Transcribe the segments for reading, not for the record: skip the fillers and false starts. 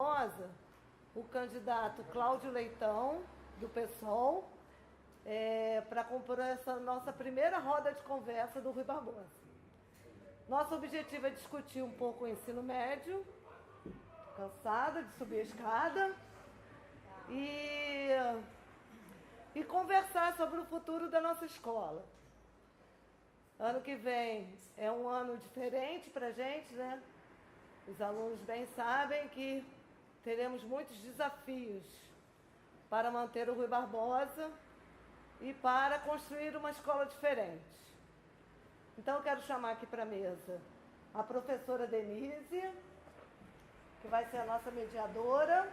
Rosa, o candidato Cláudio Leitão, do PSOL, para compor essa nossa primeira roda de conversa do Rui Barbosa. Nosso objetivo é discutir um pouco o ensino médio, cansada de subir a escada, e conversar sobre o futuro da nossa escola. Ano que vem é um ano diferente para a gente, né? Os alunos bem sabem que teremos muitos desafios para manter o Rui Barbosa e para construir uma escola diferente. Então eu quero chamar aqui para a mesa a professora Denise, que vai ser a nossa mediadora,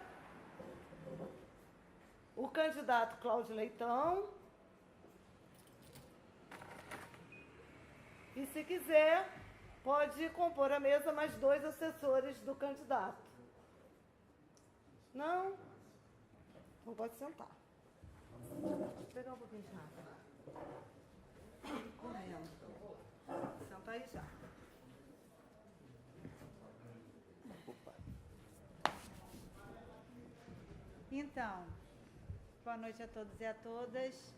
o candidato Cláudio Leitão, e se quiser, pode compor a mesa mais 2 assessores do candidato. Não? Não pode sentar. Vou pegar um pouquinho de água. Correndo. Senta aí já. Opa. Então, boa noite a todos e a todas.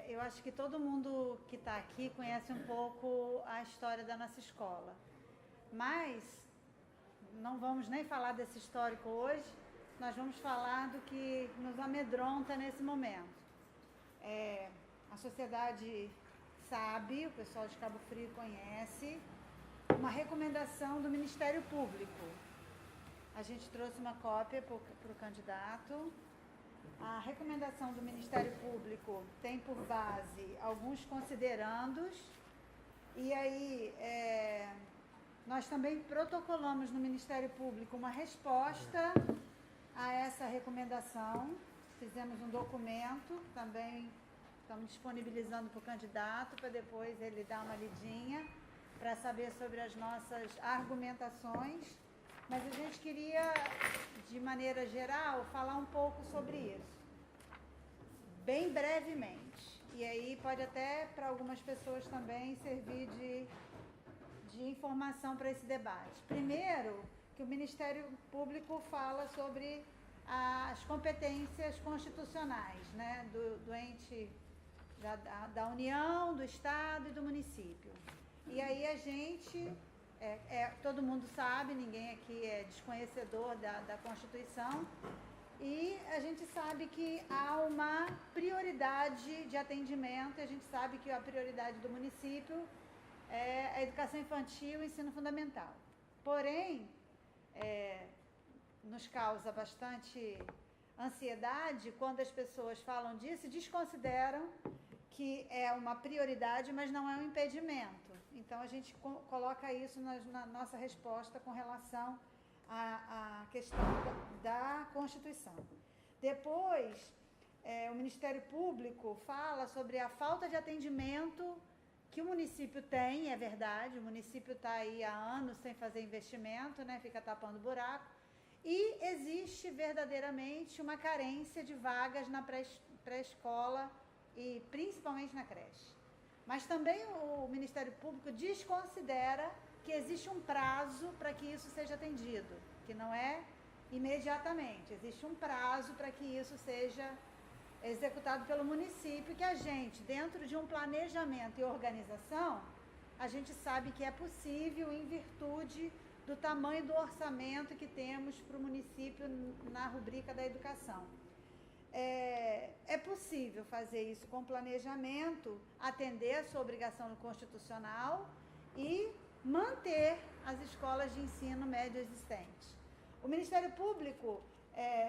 Eu acho que todo mundo que está aqui conhece um pouco a história da nossa escola. Mas não vamos nem falar desse histórico hoje, nós vamos falar do que nos amedronta nesse momento. A sociedade sabe, o pessoal de Cabo Frio conhece, uma recomendação do Ministério Público. A gente trouxe uma cópia para o candidato. A recomendação do Ministério Público tem por base alguns considerandos, e aí nós também protocolamos no Ministério Público uma resposta a essa recomendação. Fizemos um documento, também estamos disponibilizando para o candidato, para depois ele dar uma lidinha, para saber sobre as nossas argumentações. Mas a gente queria, de maneira geral, falar um pouco sobre isso, bem brevemente. E aí pode até, para algumas pessoas também, servir de informação para esse debate. Primeiro, que o Ministério Público fala sobre as competências constitucionais, né, do ente da União, do Estado e do município. E aí a gente, todo mundo sabe, ninguém aqui é desconhecedor da Constituição, e a gente sabe que há uma prioridade de atendimento, e a gente sabe que a prioridade do município é a educação infantil e o ensino fundamental. Porém, nos causa bastante ansiedade quando as pessoas falam disso e desconsideram que é uma prioridade, mas não é um impedimento. Então, a gente coloca isso na nossa resposta com relação à questão da Constituição. Depois, o Ministério Público fala sobre a falta de atendimento que o município tem, é verdade, o município está aí há anos sem fazer investimento, né, fica tapando buraco, e existe verdadeiramente uma carência de vagas na pré-escola e principalmente na creche. Mas também o Ministério Público desconsidera que existe um prazo para que isso seja atendido, que não é imediatamente, existe um prazo para que isso seja executado pelo município, que a gente, dentro de um planejamento e organização, a gente sabe que é possível em virtude do tamanho do orçamento que temos para o município na rubrica da educação. É possível fazer isso com planejamento, atender a sua obrigação constitucional e manter as escolas de ensino médio existentes. O Ministério Público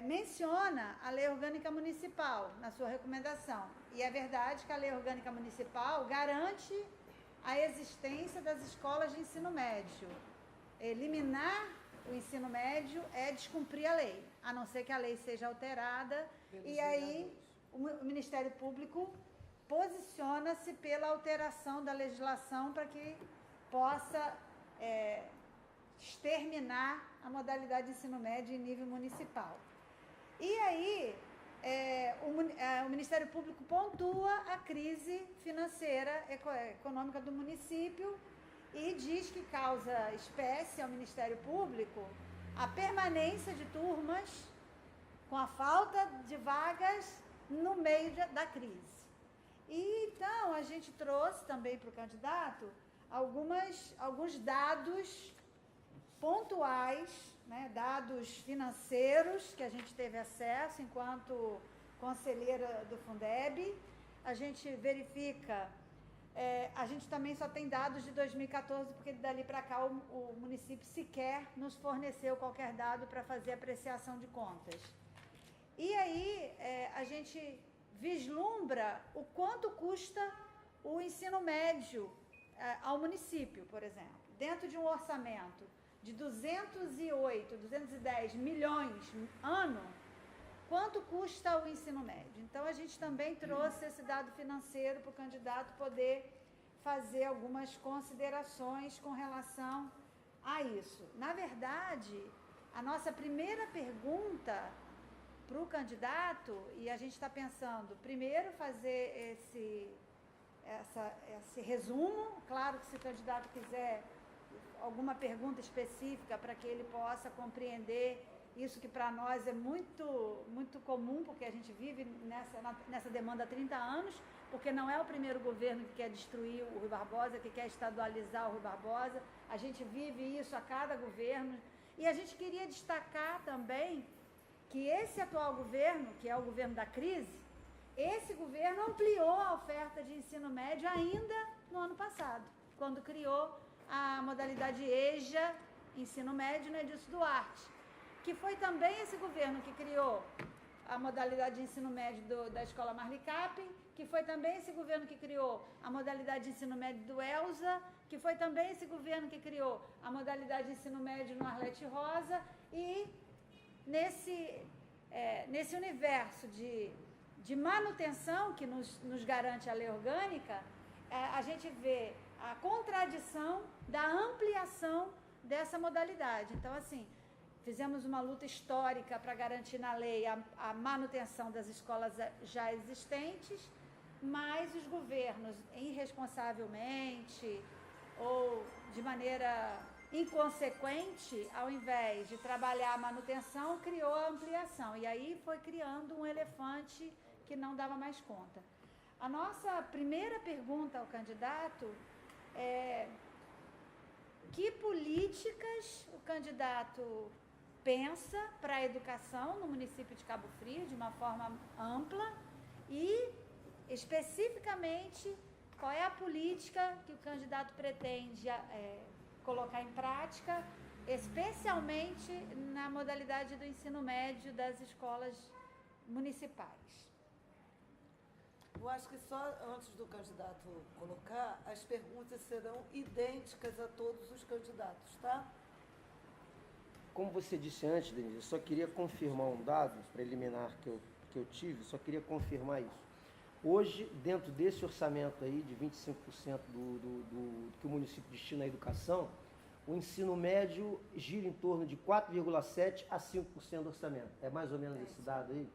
menciona a Lei Orgânica Municipal na sua recomendação. E é verdade que a Lei Orgânica Municipal garante a existência das escolas de ensino médio. Eliminar o ensino médio é descumprir a lei, a não ser que a lei seja alterada. E aí o Ministério Público posiciona-se pela alteração da legislação para que possa exterminar a modalidade de ensino médio em nível municipal. E aí o Ministério Público pontua a crise financeira, econômica do município e diz que causa espécie ao Ministério Público a permanência de turmas com a falta de vagas no meio da crise. E então a gente trouxe também para o candidato alguns dados pontuais, né, dados financeiros que a gente teve acesso enquanto conselheira do Fundeb. A gente verifica, a gente também só tem dados de 2014, porque dali para cá o município sequer nos forneceu qualquer dado para fazer apreciação de contas. E aí a gente vislumbra o quanto custa o ensino médio ao município, por exemplo. Dentro de um orçamento de 210 milhões ano, quanto custa o ensino médio? Então, a gente também trouxe esse dado financeiro para o candidato poder fazer algumas considerações com relação a isso. Na verdade, a nossa primeira pergunta para o candidato, e a gente está pensando, primeiro, fazer esse resumo. Claro que se o candidato quiser alguma pergunta específica para que ele possa compreender isso que para nós é muito, muito comum, porque a gente vive nessa demanda há 30 anos, porque não é o primeiro governo que quer destruir o Rui Barbosa, que quer estadualizar o Rui Barbosa. A gente vive isso a cada governo. E a gente queria destacar também que esse atual governo, que é o governo da crise, esse governo ampliou a oferta de ensino médio ainda no ano passado, quando criou a modalidade EJA, ensino médio, no Edilson Duarte, que foi também esse governo que criou a modalidade de ensino médio da Escola Marli Capim, que foi também esse governo que criou a modalidade de ensino médio do Elza, que foi também esse governo que criou a modalidade de ensino médio no Arlete Rosa. E nesse universo de manutenção que nos garante a lei orgânica, a gente vê a contradição da ampliação dessa modalidade. Então, assim, fizemos uma luta histórica para garantir na lei a manutenção das escolas já existentes, mas os governos, irresponsavelmente ou de maneira inconsequente, ao invés de trabalhar a manutenção, criou a ampliação. E aí foi criando um elefante que não dava mais conta. A nossa primeira pergunta ao candidato é: que políticas o candidato pensa para a educação no município de Cabo Frio, de uma forma ampla, e especificamente qual é a política que o candidato pretende colocar em prática, especialmente na modalidade do ensino médio das escolas municipais. Eu acho que só antes do candidato colocar, as perguntas serão idênticas a todos os candidatos, tá? Como você disse antes, Denise, eu só queria confirmar um dado preliminar que eu tive, só queria confirmar isso. Hoje, dentro desse orçamento aí de 25% do que o município destina à educação, o ensino médio gira em torno de 4,7% a 5% do orçamento. É mais ou menos esse dado aí?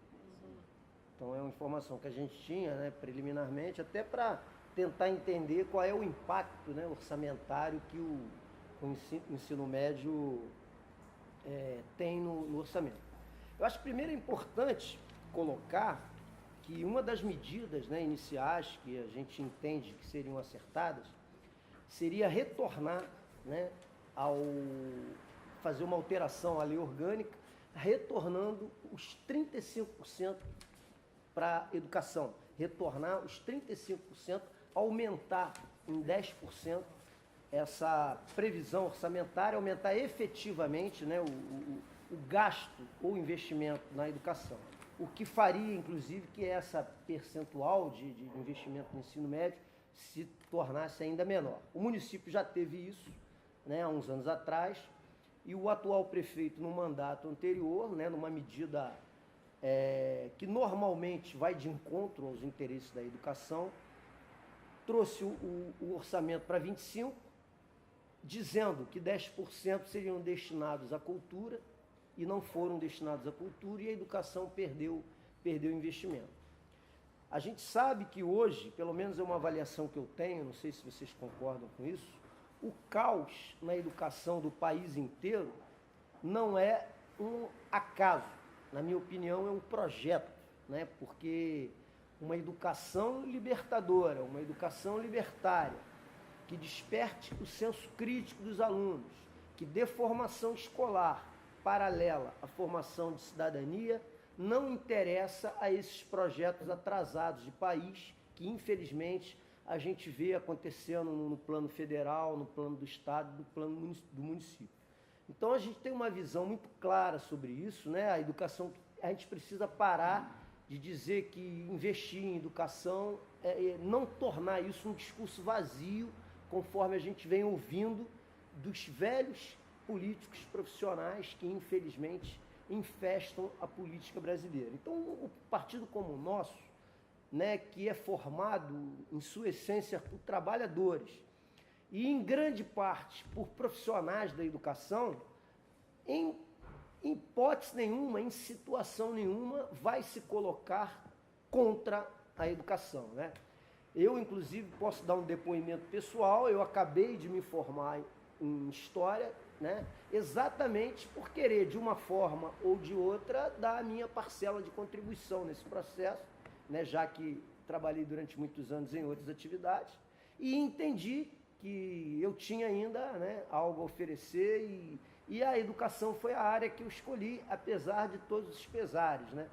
Então é uma informação que a gente tinha, né, preliminarmente, até para tentar entender qual é o impacto, né, orçamentário que o ensino médio tem no orçamento. Eu acho que primeiro é importante colocar que uma das medidas, né, iniciais que a gente entende que seriam acertadas seria retornar, né, ao fazer uma alteração à lei orgânica, retornando os 35% para a educação, retornar os 35%, aumentar em 10% essa previsão orçamentária, aumentar efetivamente, né, o gasto ou investimento na educação. O que faria, inclusive, que essa percentual de investimento no ensino médio se tornasse ainda menor. O município já teve isso, né, há uns anos atrás, e o atual prefeito, no mandato anterior, né, numa medida que normalmente vai de encontro aos interesses da educação, trouxe o orçamento para 25%, dizendo que 10% seriam destinados à cultura, e não foram destinados à cultura, e a educação perdeu investimento. A gente sabe que hoje, pelo menos é uma avaliação que eu tenho, não sei se vocês concordam com isso, o caos na educação do país inteiro não é um acaso, na minha opinião, é um projeto, né? Porque uma educação libertadora, uma educação libertária, que desperte o senso crítico dos alunos, que dê formação escolar paralela à formação de cidadania, não interessa a esses projetos atrasados de país que, infelizmente, a gente vê acontecendo no plano federal, no plano do Estado, no plano do município. Então, a gente tem uma visão muito clara sobre isso, né? A educação, a gente precisa parar de dizer que investir em educação não tornar isso um discurso vazio, conforme a gente vem ouvindo dos velhos políticos profissionais que, infelizmente, infestam a política brasileira. Então, o partido como o nosso, né, que é formado, em sua essência, por trabalhadores e, em grande parte, por profissionais da educação, em hipótese nenhuma, em situação nenhuma, vai se colocar contra a educação, né? Eu, inclusive, posso dar um depoimento pessoal, eu acabei de me formar em História, né? Exatamente por querer, de uma forma ou de outra, dar a minha parcela de contribuição nesse processo, né? Já que trabalhei durante muitos anos em outras atividades, e entendi que eu tinha ainda, né, algo a oferecer e a educação foi a área que eu escolhi, apesar de todos os pesares, né?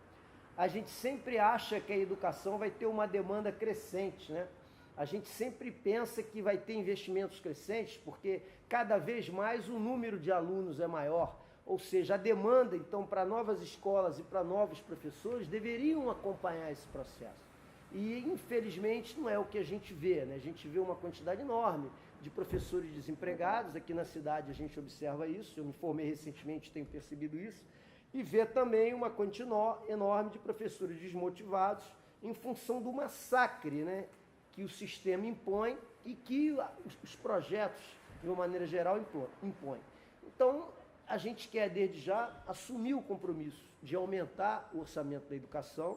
A gente sempre acha que a educação vai ter uma demanda crescente, né? A gente sempre pensa que vai ter investimentos crescentes, porque cada vez mais o número de alunos é maior, ou seja, a demanda, então, para novas escolas e para novos professores deveriam acompanhar esse processo. E, infelizmente, não é o que a gente vê, né? A gente vê uma quantidade enorme de professores desempregados, aqui na cidade a gente observa isso, eu me formei recentemente, tenho percebido isso, e vê também uma quantidade enorme de professores desmotivados em função do massacre, né, que o sistema impõe e que os projetos, de uma maneira geral, impõem. Então, a gente quer, desde já, assumir o compromisso de aumentar o orçamento da educação,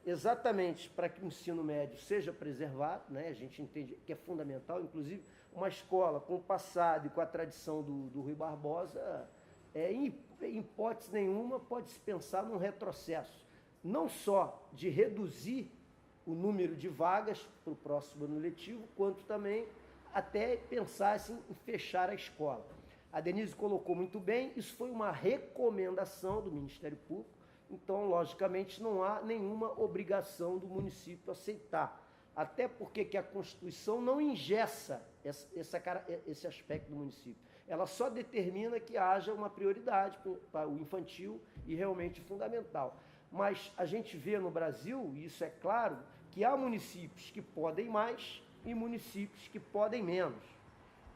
exatamente para que o ensino médio seja preservado, né? A gente entende que é fundamental, inclusive uma escola com o passado e com a tradição do Rui Barbosa, em hipótese nenhuma pode-se pensar num retrocesso, não só de reduzir o número de vagas para o próximo ano letivo, quanto também até pensar assim, em fechar a escola. A Denise colocou muito bem, isso foi uma recomendação do Ministério Público, então, logicamente, não há nenhuma obrigação do município aceitar. Até porque que a Constituição não engessa esse aspecto do município. Ela só determina que haja uma prioridade para o infantil e realmente fundamental. Mas a gente vê no Brasil, e isso é claro, que há municípios que podem mais e municípios que podem menos.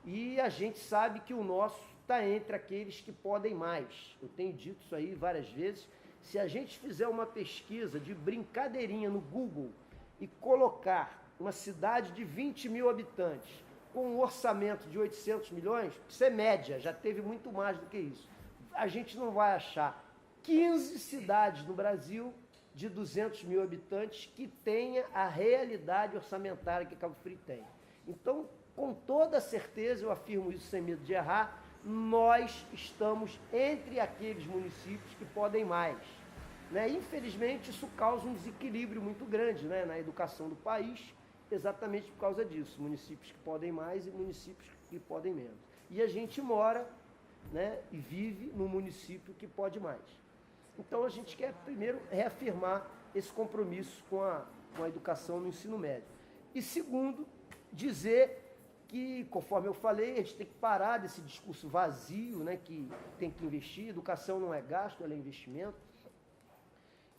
E a gente sabe que o nosso está entre aqueles que podem mais. Eu tenho dito isso aí várias vezes. Se a gente fizer uma pesquisa de brincadeirinha no Google e colocar uma cidade de 20 mil habitantes com um orçamento de 800 milhões, isso é média, já teve muito mais do que isso. A gente não vai achar 15 cidades no Brasil de 200 mil habitantes que tenha a realidade orçamentária que Cabo Frio tem. Então, com toda certeza, eu afirmo isso sem medo de errar, nós estamos entre aqueles municípios que podem mais. Né? Infelizmente, isso causa um desequilíbrio muito grande, né, na educação do país, exatamente por causa disso. Municípios que podem mais e municípios que podem menos. E a gente mora, né, e vive num município que pode mais. Então, a gente quer, primeiro, reafirmar esse compromisso com a educação no ensino médio. E, segundo, dizer que, conforme eu falei, a gente tem que parar desse discurso vazio, né, que tem que investir, educação não é gasto, ela é investimento.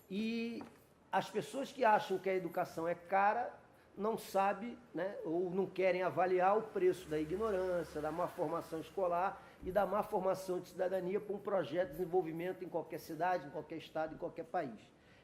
E as pessoas que acham que a educação é cara, não sabem, né, ou não querem avaliar o preço da ignorância, da má formação escolar e da má formação de cidadania para um projeto de desenvolvimento em qualquer cidade, em qualquer estado, em qualquer país.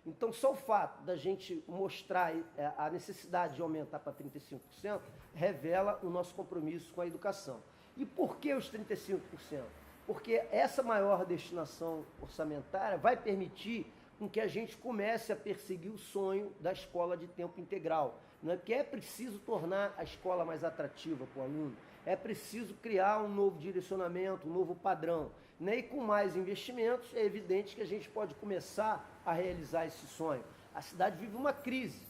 Então, só o fato da gente mostrar a necessidade de aumentar para 35% revela o nosso compromisso com a educação. E por que os 35%? Porque essa maior destinação orçamentária vai permitir com que a gente comece a perseguir o sonho da escola de tempo integral. Não é que é preciso tornar a escola mais atrativa para o aluno, é preciso criar um novo direcionamento, um novo padrão. né? E com mais investimentos, é evidente que a gente pode começar a realizar esse sonho. A cidade vive uma crise,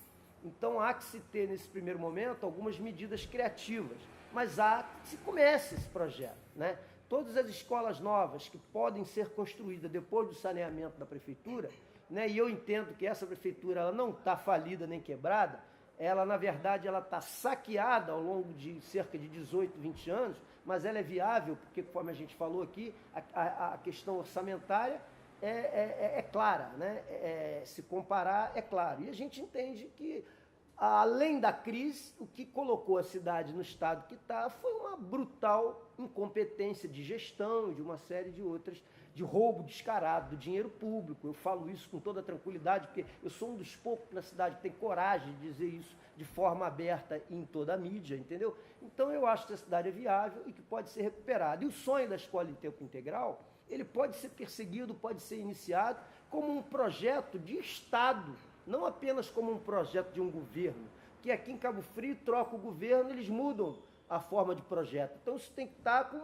então há que se ter, nesse primeiro momento, algumas medidas criativas, mas há que se comece esse projeto, né? Todas as escolas novas que podem ser construídas depois do saneamento da prefeitura, né? E eu entendo que essa prefeitura ela não está falida nem quebrada, ela, na verdade, ela está saqueada ao longo de cerca de 18, 20 anos, mas ela é viável, porque, conforme a gente falou aqui, a questão orçamentária é clara, né? Se comparar, é claro. E a gente entende que, além da crise, o que colocou a cidade no estado que está foi uma brutal incompetência de gestão e de uma série de outras, de roubo descarado do dinheiro público. Eu falo isso com toda tranquilidade, porque eu sou um dos poucos na cidade que tem coragem de dizer isso de forma aberta e em toda a mídia, entendeu? Então eu acho que a cidade é viável e que pode ser recuperada. E o sonho da escola em tempo integral, ele pode ser perseguido, pode ser iniciado como um projeto de Estado, não apenas como um projeto de um governo, que aqui em Cabo Frio troca o governo, eles mudam a forma de projeto. Então isso tem que estar com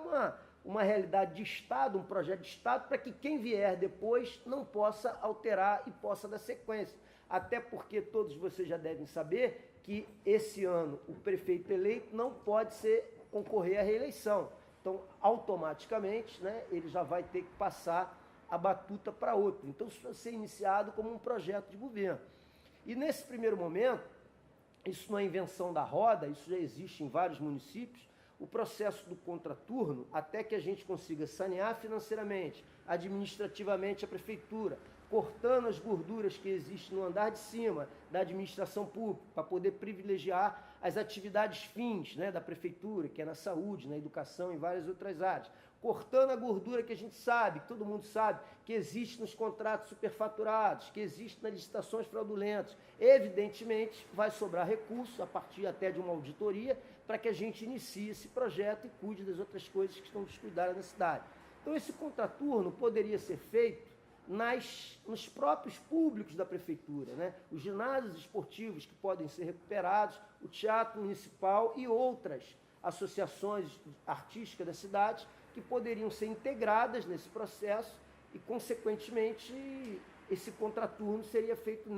uma realidade de Estado, um projeto de Estado, para que quem vier depois não possa alterar e possa dar sequência. Até porque todos vocês já devem saber que esse ano o prefeito eleito não pode concorrer à reeleição. Então, automaticamente, né, ele já vai ter que passar a batuta para outro. Então, isso vai ser iniciado como um projeto de governo. E nesse primeiro momento, isso não é invenção da roda, isso já existe em vários municípios, o processo do contraturno, até que a gente consiga sanear financeiramente, administrativamente a prefeitura, cortando as gorduras que existem no andar de cima da administração pública, para poder privilegiar as atividades fins, né, da prefeitura, que é na saúde, na educação e várias outras áreas. Cortando a gordura que a gente sabe, que todo mundo sabe, que existe nos contratos superfaturados, que existe nas licitações fraudulentas. Evidentemente, vai sobrar recurso, a partir até de uma auditoria, para que a gente inicie esse projeto e cuide das outras coisas que estão descuidadas na cidade. Então, esse contraturno poderia ser feito nos próprios públicos da prefeitura, né? Os ginásios esportivos que podem ser recuperados, o teatro municipal e outras associações artísticas da cidade que poderiam ser integradas nesse processo e, consequentemente, esse contraturno seria feito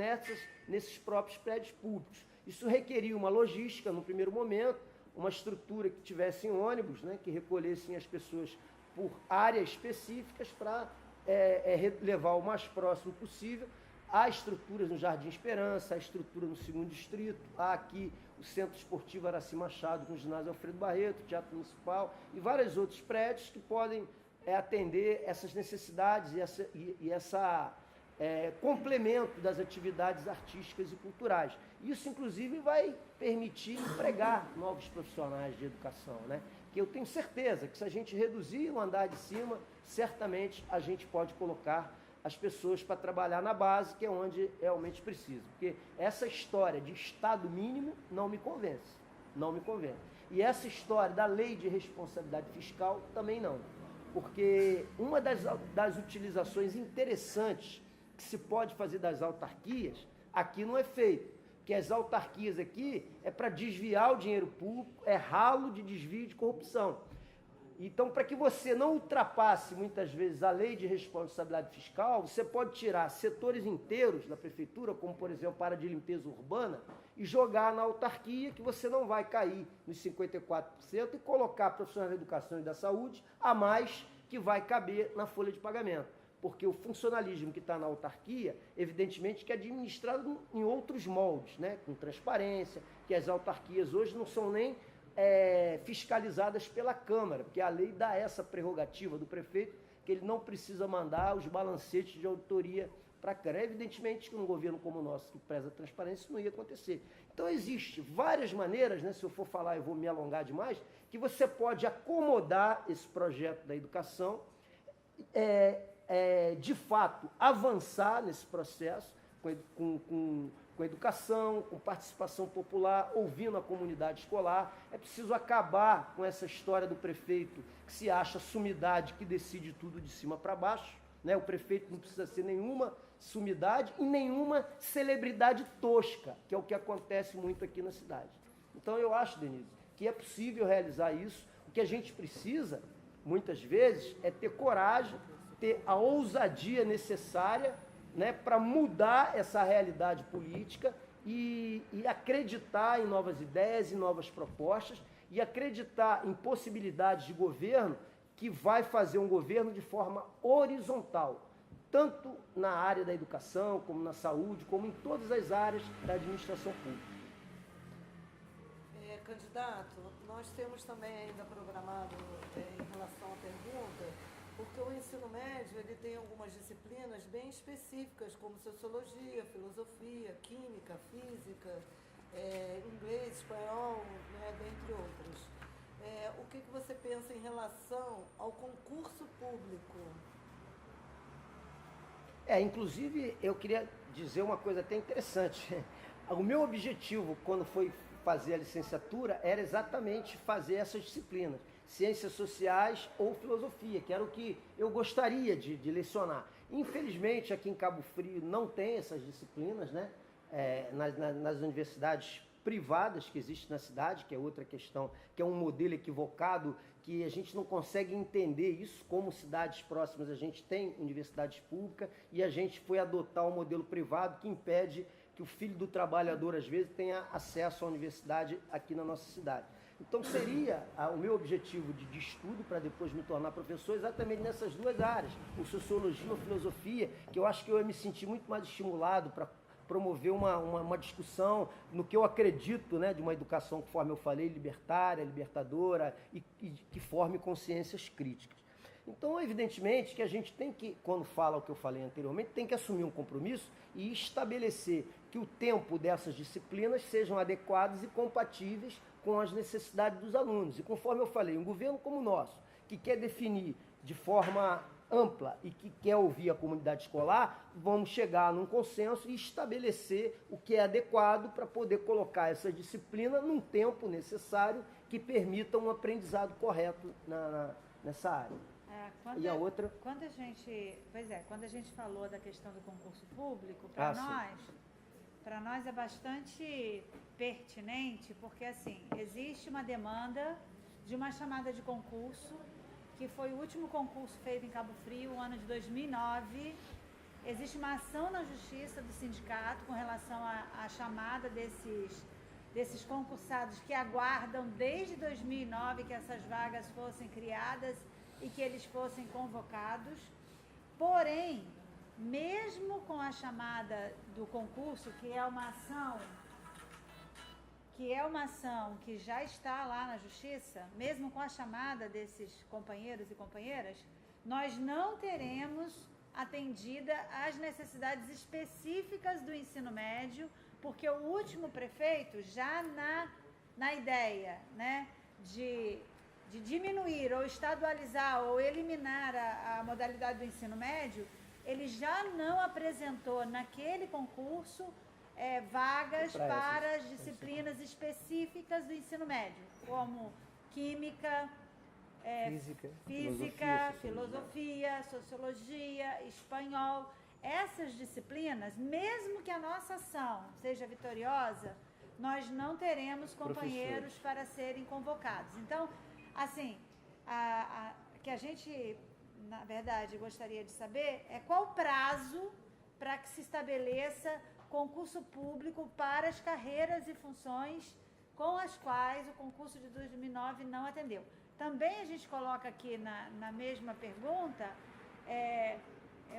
nesses próprios prédios públicos. Isso requeria uma logística, no primeiro momento, uma estrutura que tivesse ônibus, né, que recolhessem as pessoas por áreas específicas para levar o mais próximo possível. Há estruturas no Jardim Esperança, há estrutura no 2º Distrito, há aqui o Centro Esportivo Araci Machado com o ginásio Alfredo Barreto, o Teatro Municipal e vários outros prédios que podem atender essas necessidades e esse complemento das atividades artísticas e culturais. Isso, inclusive, vai permitir empregar novos profissionais de educação, né? Que eu tenho certeza que se a gente reduzir o andar de cima, certamente a gente pode colocar as pessoas para trabalhar na base, que é onde realmente precisa. Porque essa história de Estado mínimo não me convence, não me convence. E essa história da lei de responsabilidade fiscal também não. Porque uma das utilizações interessantes que se pode fazer das autarquias, aqui não é feito. Porque as autarquias aqui é para desviar o dinheiro público, é ralo de desvio de corrupção. Então, para que você não ultrapasse, muitas vezes, a lei de responsabilidade fiscal, você pode tirar setores inteiros da prefeitura, como, por exemplo, a área de limpeza urbana, e jogar na autarquia, que você não vai cair nos 54%, e colocar profissionais da educação e da saúde a mais, que vai caber na folha de pagamento. Porque o funcionalismo que está na autarquia, evidentemente, que é administrado em outros moldes, né? Com transparência, que as autarquias hoje não são nem fiscalizadas pela Câmara, porque a lei dá essa prerrogativa do prefeito, que ele não precisa mandar os balancetes de auditoria para a Câmara. Evidentemente que num governo como o nosso, que preza a transparência, isso não ia acontecer. Então, existem várias maneiras, né? Se eu for falar, eu vou me alongar demais, que você pode acomodar esse projeto da educação, de fato, avançar nesse processo com educação, com participação popular, ouvindo a comunidade escolar. É preciso acabar com essa história do prefeito que se acha sumidade, que decide tudo de cima para baixo, né? O prefeito não precisa ser nenhuma sumidade e nenhuma celebridade tosca, que é o que acontece muito aqui na cidade. Então eu acho, Denise, que é possível realizar isso. O que a gente precisa muitas vezes, é ter coragem, ter a ousadia necessária, né, para mudar essa realidade política e acreditar em novas ideias, em novas propostas, e acreditar em possibilidades de governo que vai fazer um governo de forma horizontal, tanto na área da educação, como na saúde, como em todas as áreas da administração pública. Candidato, nós temos também ainda programado em relação à pergunta, porque o ensino médio ele tem algumas disciplinas bem específicas, como sociologia, filosofia, química, física, inglês, espanhol, né, dentre outras. O que você pensa em relação ao concurso público? Inclusive, eu queria dizer uma coisa até interessante. O meu objetivo, quando foi fazer a licenciatura, era exatamente fazer essas disciplinas, ciências sociais ou filosofia, que era o que eu gostaria de lecionar. Infelizmente, aqui em Cabo Frio não tem essas disciplinas, né? Nas universidades privadas que existem na cidade, que é outra questão, que é um modelo equivocado, que a gente não consegue entender isso. Como cidades próximas a gente tem universidades públicas e a gente foi adotar um modelo privado que impede que o filho do trabalhador, às vezes, tenha acesso à universidade aqui na nossa cidade. Então, seria o meu objetivo de estudo, para depois me tornar professor, exatamente nessas duas áreas, ou sociologia ou filosofia, que eu acho que eu ia me sentir muito mais estimulado para promover uma discussão no que eu acredito, né, de uma educação, conforme eu falei, libertária, libertadora, e que forme consciências críticas. Então, evidentemente, que a gente tem que, quando fala o que eu falei anteriormente, tem que assumir um compromisso e estabelecer que o tempo dessas disciplinas sejam adequados e compatíveis com as necessidades dos alunos. E conforme eu falei, um governo como o nosso, que quer definir de forma ampla e que quer ouvir a comunidade escolar, vamos chegar num consenso e estabelecer o que é adequado para poder colocar essa disciplina num tempo necessário que permita um aprendizado correto nessa área. E a outra? Quando a gente falou da questão do concurso público, para nós é bastante pertinente, porque assim, existe uma demanda de uma chamada de concurso, que foi o último concurso feito em Cabo Frio, no ano de 2009. Existe uma ação na justiça do sindicato com relação à chamada desses concursados que aguardam desde 2009 que essas vagas fossem criadas e que eles fossem convocados. Porém, mesmo com a chamada do concurso, que é uma ação que já está lá na justiça, mesmo com a chamada desses companheiros e companheiras, nós não teremos atendida as necessidades específicas do ensino médio, porque o último prefeito, já na ideia, né, de diminuir ou estadualizar ou eliminar a modalidade do ensino médio, ele já não apresentou naquele concurso vagas para as disciplinas específicas do ensino médio, como química, física, filosofia, sociologia, espanhol. Essas disciplinas, mesmo que a nossa ação seja vitoriosa, nós não teremos companheiros para serem convocados. Então, assim, que a gente, na verdade, gostaria de saber qual o prazo para que se estabeleça concurso público para as carreiras e funções com as quais o concurso de 2009 não atendeu. Também a gente coloca aqui na mesma pergunta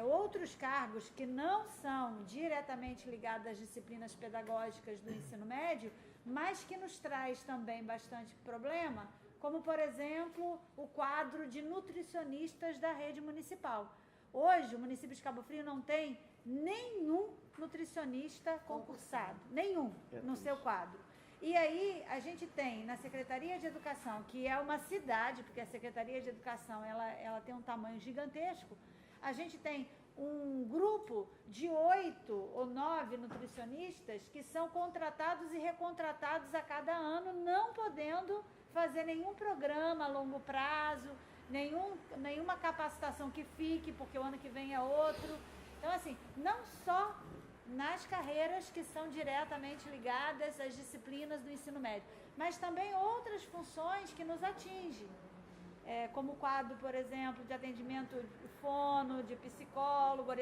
outros cargos que não são diretamente ligados às disciplinas pedagógicas do ensino médio, mas que nos traz também bastante problema, como, por exemplo, o quadro de nutricionistas da rede municipal. Hoje, o município de Cabo Frio não tem nenhum nutricionista concursado, nenhum no seu quadro. E aí, a gente tem na Secretaria de Educação, que é uma cidade, porque a Secretaria de Educação ela tem um tamanho gigantesco, a gente tem um grupo de 8 ou 9 nutricionistas que são contratados e recontratados a cada ano, não podendo fazer nenhum programa a longo prazo, nenhuma capacitação que fique, porque o ano que vem é outro. Então, assim, não só nas carreiras que são diretamente ligadas às disciplinas do ensino médio, mas também outras funções que nos atingem. como o quadro, por exemplo, de atendimento de fono, de psicólogo,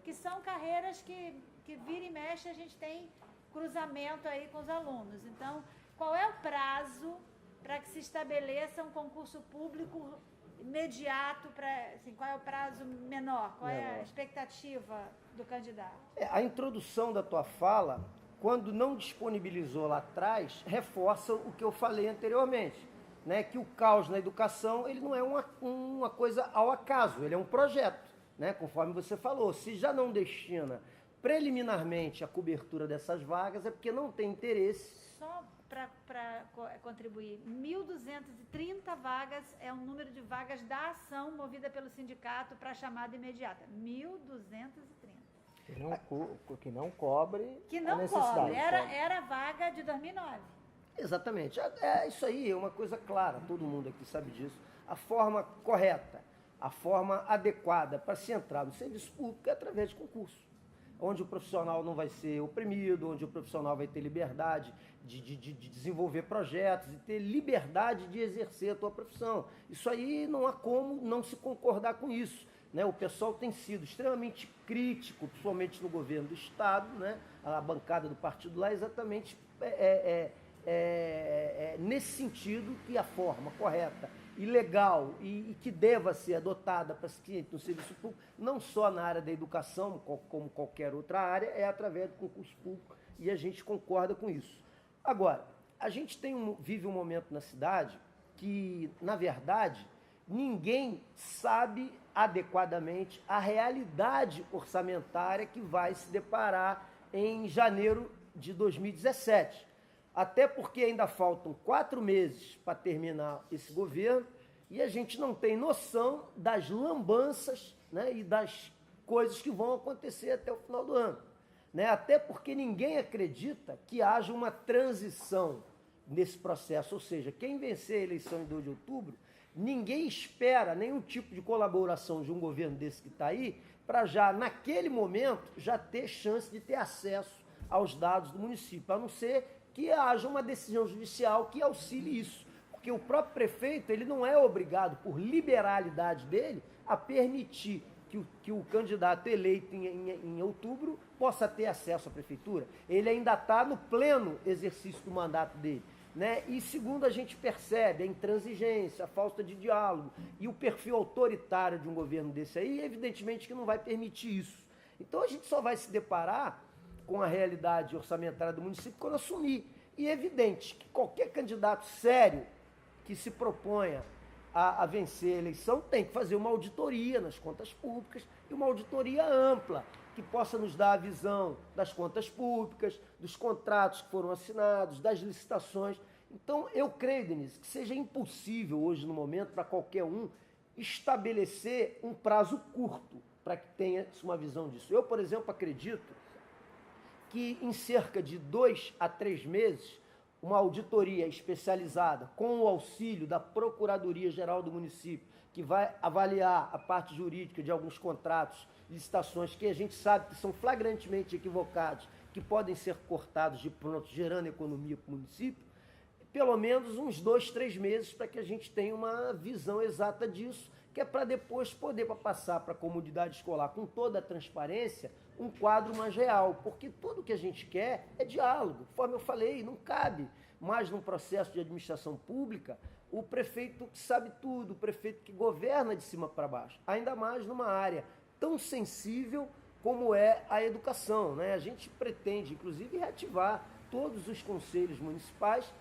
que são carreiras que vira e mexe a gente tem cruzamento aí com os alunos. Então, qual é o prazo para que se estabeleça um concurso público imediato, assim, qual é o prazo menor? Qual é a expectativa do candidato? A introdução da tua fala, quando não disponibilizou lá atrás, reforça o que eu falei anteriormente, né? Que o caos na educação ele não é uma coisa ao acaso, ele é um projeto, né? Conforme você falou. Se já não destina preliminarmente a cobertura dessas vagas, é porque não tem interesse. Só para contribuir, 1.230 vagas é o número de vagas da ação movida pelo sindicato para chamada imediata. 1.230. Que não cobre que não a necessidade. Cobre. Era a vaga de 2009. Exatamente. Isso aí é uma coisa clara, todo mundo aqui sabe disso. A forma correta, a forma adequada para se entrar no serviço público é através de concurso, onde o profissional não vai ser oprimido, onde o profissional vai ter liberdade de desenvolver projetos, de ter liberdade de exercer a tua profissão. Isso aí não há como não se concordar com isso, né? O pessoal tem sido extremamente crítico, principalmente no governo do Estado, né? A bancada do partido lá, exatamente nesse sentido que a forma correta e legal e que deva ser adotada para se no serviço público, não só na área da educação, como qualquer outra área, é através do concurso público, e a gente concorda com isso. Agora, a gente vive um momento na cidade que, na verdade, ninguém sabe adequadamente a realidade orçamentária que vai se deparar em janeiro de 2017. Até porque ainda faltam 4 meses para terminar esse governo e a gente não tem noção das lambanças, né, e das coisas que vão acontecer até o final do ano, né? Até porque ninguém acredita que haja uma transição nesse processo, ou seja, quem vencer a eleição em 2 de outubro, ninguém espera nenhum tipo de colaboração de um governo desse que está aí para já, naquele momento, já ter chance de ter acesso aos dados do município, a não ser que haja uma decisão judicial que auxilie isso. Porque o próprio prefeito ele não é obrigado, por liberalidade dele, a permitir que o candidato eleito em outubro possa ter acesso à prefeitura. Ele ainda está no pleno exercício do mandato dele, né? E segundo a gente percebe, a intransigência, a falta de diálogo e o perfil autoritário de um governo desse aí, evidentemente que não vai permitir isso. Então a gente só vai se deparar com a realidade orçamentária do município quando assumir. E é evidente que qualquer candidato sério que se proponha a vencer a eleição tem que fazer uma auditoria nas contas públicas e uma auditoria ampla, que possa nos dar a visão das contas públicas, dos contratos que foram assinados, das licitações. Então, eu creio, Denise, que seja impossível hoje, no momento, para qualquer um, estabelecer um prazo curto para que tenha uma visão disso. Eu, por exemplo, acredito que em cerca de 2 a 3 meses, uma auditoria especializada com o auxílio da Procuradoria-Geral do município, que vai avaliar a parte jurídica de alguns contratos, licitações que a gente sabe que são flagrantemente equivocados, que podem ser cortados de pronto, gerando economia para o município, pelo menos uns 2, 3 meses para que a gente tenha uma visão exata disso, que é para depois poder passar para a comunidade escolar com toda a transparência, um quadro mais real, porque tudo que a gente quer é diálogo. Conforme eu falei, não cabe mais num processo de administração pública o prefeito que sabe tudo, o prefeito que governa de cima para baixo, ainda mais numa área tão sensível como é a educação, né? A gente pretende, inclusive, reativar todos os conselhos municipais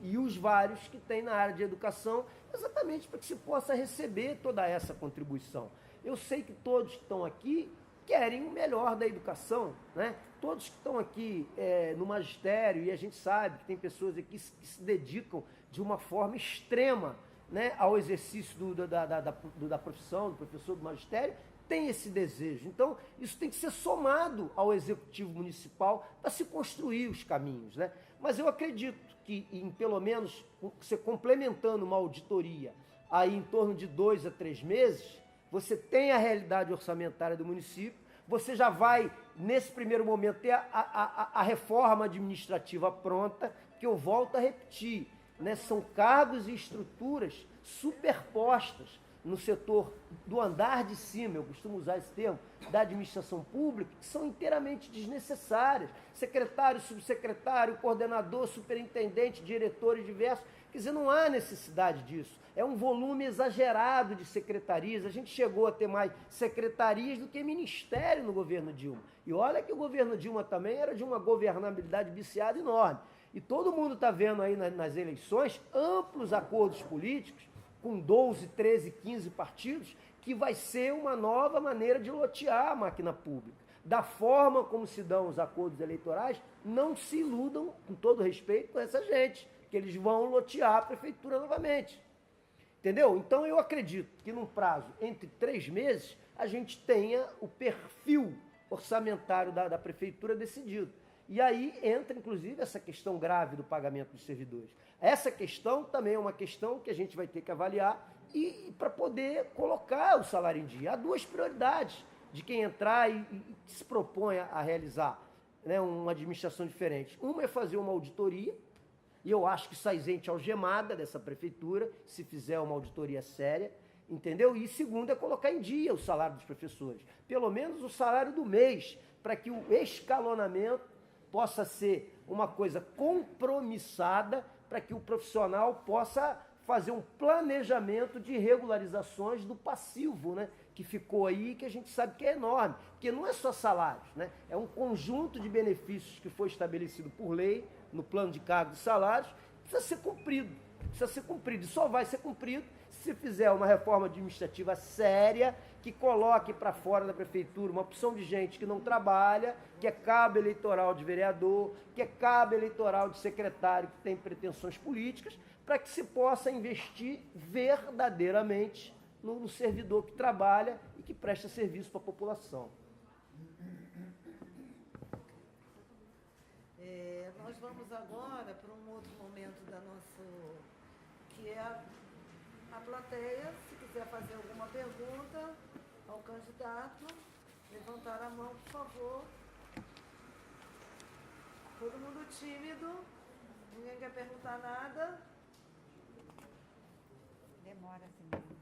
e os vários que tem na área de educação, exatamente para que se possa receber toda essa contribuição. Eu sei que todos que estão aqui querem o melhor da educação, né? Todos que estão aqui no magistério, e a gente sabe que tem pessoas aqui que se dedicam de uma forma extrema, né, ao exercício da profissão, do professor do magistério, tem esse desejo. Então, isso tem que ser somado ao executivo municipal para se construir os caminhos, né? Mas eu acredito que, pelo menos, você complementando uma auditoria aí em torno de 2 a 3 meses, você tem a realidade orçamentária do município, você já vai, nesse primeiro momento, ter a reforma administrativa pronta, que eu volto a repetir, né? São cargos e estruturas superpostas no setor do andar de cima, eu costumo usar esse termo, da administração pública, que são inteiramente desnecessárias. Secretário, subsecretário, coordenador, superintendente, diretores diversos. Quer dizer, não há necessidade disso. É um volume exagerado de secretarias. A gente chegou a ter mais secretarias do que ministério no governo Dilma. E olha que o governo Dilma também era de uma governabilidade viciada enorme. E todo mundo está vendo aí nas eleições amplos acordos políticos, com 12, 13, 15 partidos, que vai ser uma nova maneira de lotear a máquina pública. Da forma como se dão os acordos eleitorais, não se iludam, com todo respeito, com essa gente, que eles vão lotear a prefeitura novamente. Entendeu? Então eu acredito que num prazo entre 3 meses, a gente tenha o perfil orçamentário da prefeitura decidido. E aí entra, inclusive, essa questão grave do pagamento dos servidores. Essa questão também é uma questão que a gente vai ter que avaliar e para poder colocar o salário em dia. Há 2 prioridades de quem entrar e se propõe a realizar, né, uma administração diferente. Uma é fazer uma auditoria, e eu acho que sai gente algemada dessa prefeitura, se fizer uma auditoria séria, entendeu? E segundo é colocar em dia o salário dos professores, pelo menos o salário do mês, para que o escalonamento possa ser uma coisa compromissada, para que o profissional possa fazer um planejamento de regularizações do passivo, né, que ficou aí, que a gente sabe que é enorme, porque não é só salários, né, é um conjunto de benefícios que foi estabelecido por lei, no plano de cargos e salários, precisa ser cumprido, e só vai ser cumprido se fizer uma reforma administrativa séria, que coloque para fora da prefeitura uma opção de gente que não trabalha, que é cabo eleitoral de vereador, que é cabo eleitoral de secretário que tem pretensões políticas, para que se possa investir verdadeiramente no servidor que trabalha e que presta serviço para a população. Nós vamos agora para um outro momento da nosso, que é a plateia. Se quiser fazer alguma pergunta ao candidato, levantar a mão, por favor. Todo mundo tímido, ninguém quer perguntar nada. Demora assim mesmo.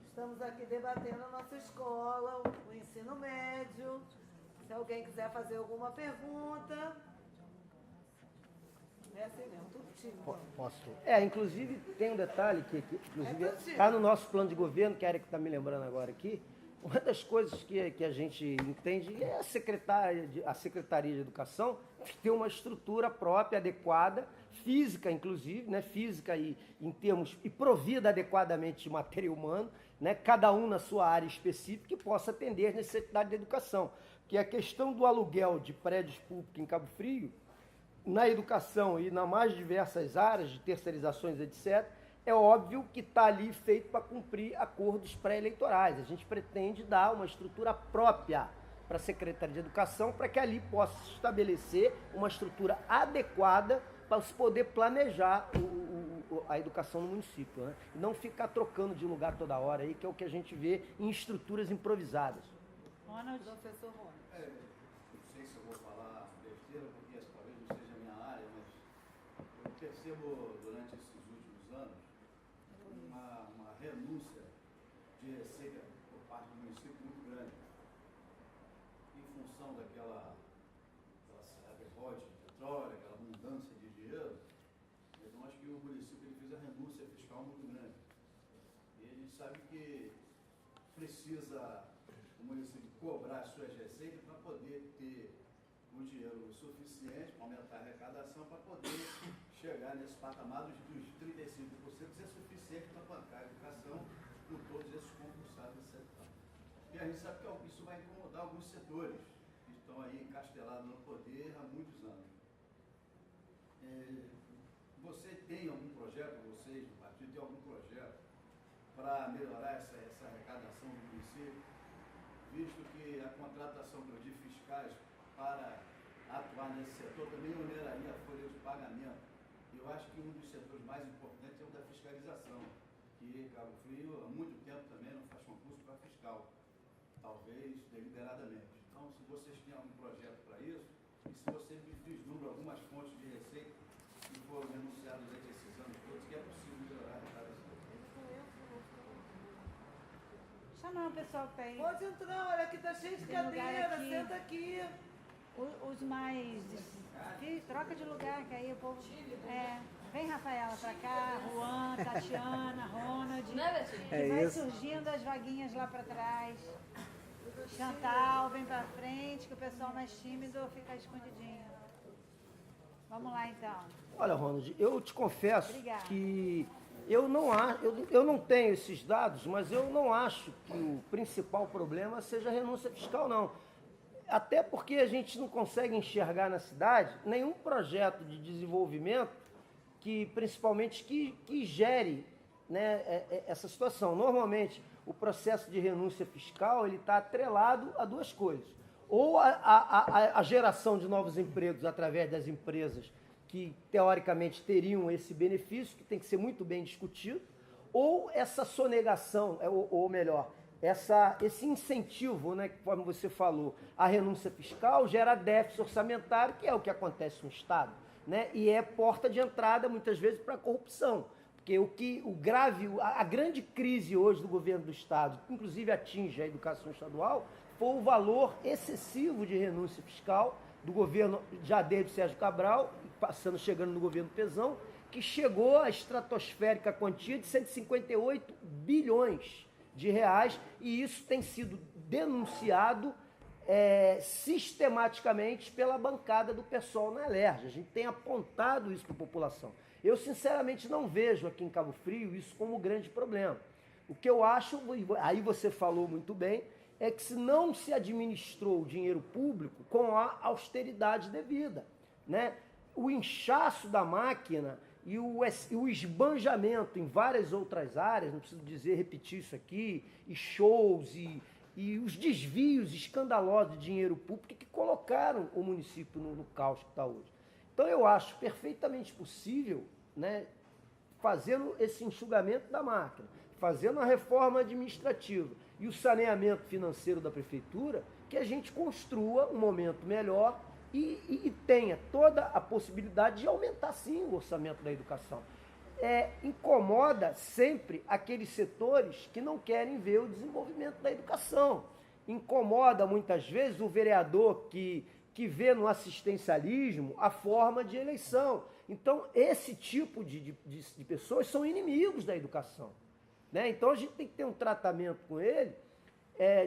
Estamos aqui debatendo a nossa escola, o ensino médio. Se alguém quiser fazer alguma pergunta. É assim mesmo, tudo tímido. Posso? Inclusive tem um detalhe que inclusive está no nonosso plano de governo, que a Erika está me lembrando agora aqui. Uma das coisas que a gente entende é a Secretaria de Educação ter uma estrutura própria, adequada, física inclusive, né, física e em termos e provida adequadamente de material humano, né, cada um na sua área específica, que possa atender às necessidades da educação. Que a questão do aluguel de prédios públicos em Cabo Frio, na educação e nas mais diversas áreas de terceirizações, etc., é óbvio que está ali feito para cumprir acordos pré-eleitorais. A gente pretende dar uma estrutura própria para a Secretaria de Educação, para que ali possa se estabelecer uma estrutura adequada para se poder planejar a educação no município, né? E não ficar trocando de lugar toda hora, aí, que é o que a gente vê em estruturas improvisadas. Ronald. Professor Ronald. Não sei se eu vou falar besteira, porque talvez não seja a minha área, mas eu percebo durante esses últimos anos uma renúncia de receita por parte do município muito grande, em função daquela derrota de petróleo, aquela abundância de dinheiro. Então acho que o município ele fez a renúncia fiscal muito grande. E a gente sabe que precisa o município cobrar as suas receitas para poder ter o dinheiro suficiente para aumentar a arrecadação, para poder chegar nesse patamar dos 35%, que é suficiente para bancar a educação com todos esses concursados, etc. E a gente sabe que isso vai incomodar alguns setores que estão aí encastelados no poder há muitos anos. Você tem algum projeto, vocês do partido, tem algum projeto para melhorar essa arrecadação do município, visto que a contratação de fiscais para atuar nesse setor também oneraria a folha de pagamento? Eu acho que um dos setores mais importantes é o da fiscalização, que Cabo Frio há muito tempo também não faz concurso para fiscal, talvez deliberadamente. Então, se vocês têm algum projeto para isso, e se você vislumbra algumas fontes de receita Não, pessoal, tem. Pode entrar, olha, aqui tá cheio de Tem lugar cadeira, aqui. senta aqui. Os mais. Troca de lugar, que aí o povo. Vem, Rafaela, pra cá, Juan, Tatiana, Ronald. Não é, Betinho? Que É vai isso. surgindo as vaguinhas lá pra trás. Chantal, vem pra frente, que o pessoal mais tímido fica escondidinho. Vamos lá, então. Olha, Ronald, eu te confesso Obrigada. que eu não tenho esses dados, mas eu não acho que o principal problema seja a renúncia fiscal, não. Até porque a gente não consegue enxergar na cidade nenhum projeto de desenvolvimento que, principalmente, que gere, né, essa situação. Normalmente, o processo de renúncia fiscal ele está atrelado a duas coisas. Ou a geração de novos empregos através das empresas que, teoricamente, teriam esse benefício, que tem que ser muito bem discutido, ou essa sonegação, ou melhor, esse incentivo, né, como você falou, a renúncia fiscal gera déficit orçamentário, que é o que acontece no Estado, né, e é porta de entrada, muitas vezes, para a corrupção. Porque a grande crise hoje do governo do Estado, que inclusive atinge a educação estadual, foi o valor excessivo de renúncia fiscal do governo já desde Sérgio Cabral, chegando no governo Pezão, que chegou à estratosférica quantia de 158 bilhões de reais, e isso tem sido denunciado sistematicamente pela bancada do PSOL na Alerj. A gente tem apontado isso para a população. Eu, sinceramente, não vejo aqui em Cabo Frio isso como um grande problema. O que eu acho, aí você falou muito bem, é que se não se administrou o dinheiro público com a austeridade devida, né? O inchaço da máquina e o esbanjamento em várias outras áreas, não preciso repetir isso aqui, e shows e os desvios escandalosos de dinheiro público que colocaram o município no caos que está hoje. Então eu acho perfeitamente possível, né, fazendo esse enxugamento da máquina, fazendo a reforma administrativa e o saneamento financeiro da prefeitura, que a gente construa um momento melhor e tenha toda a possibilidade de aumentar sim o orçamento da educação. Incomoda sempre aqueles setores que não querem ver o desenvolvimento da educação. Incomoda muitas vezes o vereador que vê no assistencialismo a forma de eleição. Então, esse tipo de pessoas são inimigos da educação, né? Então, a gente tem que ter um tratamento com ele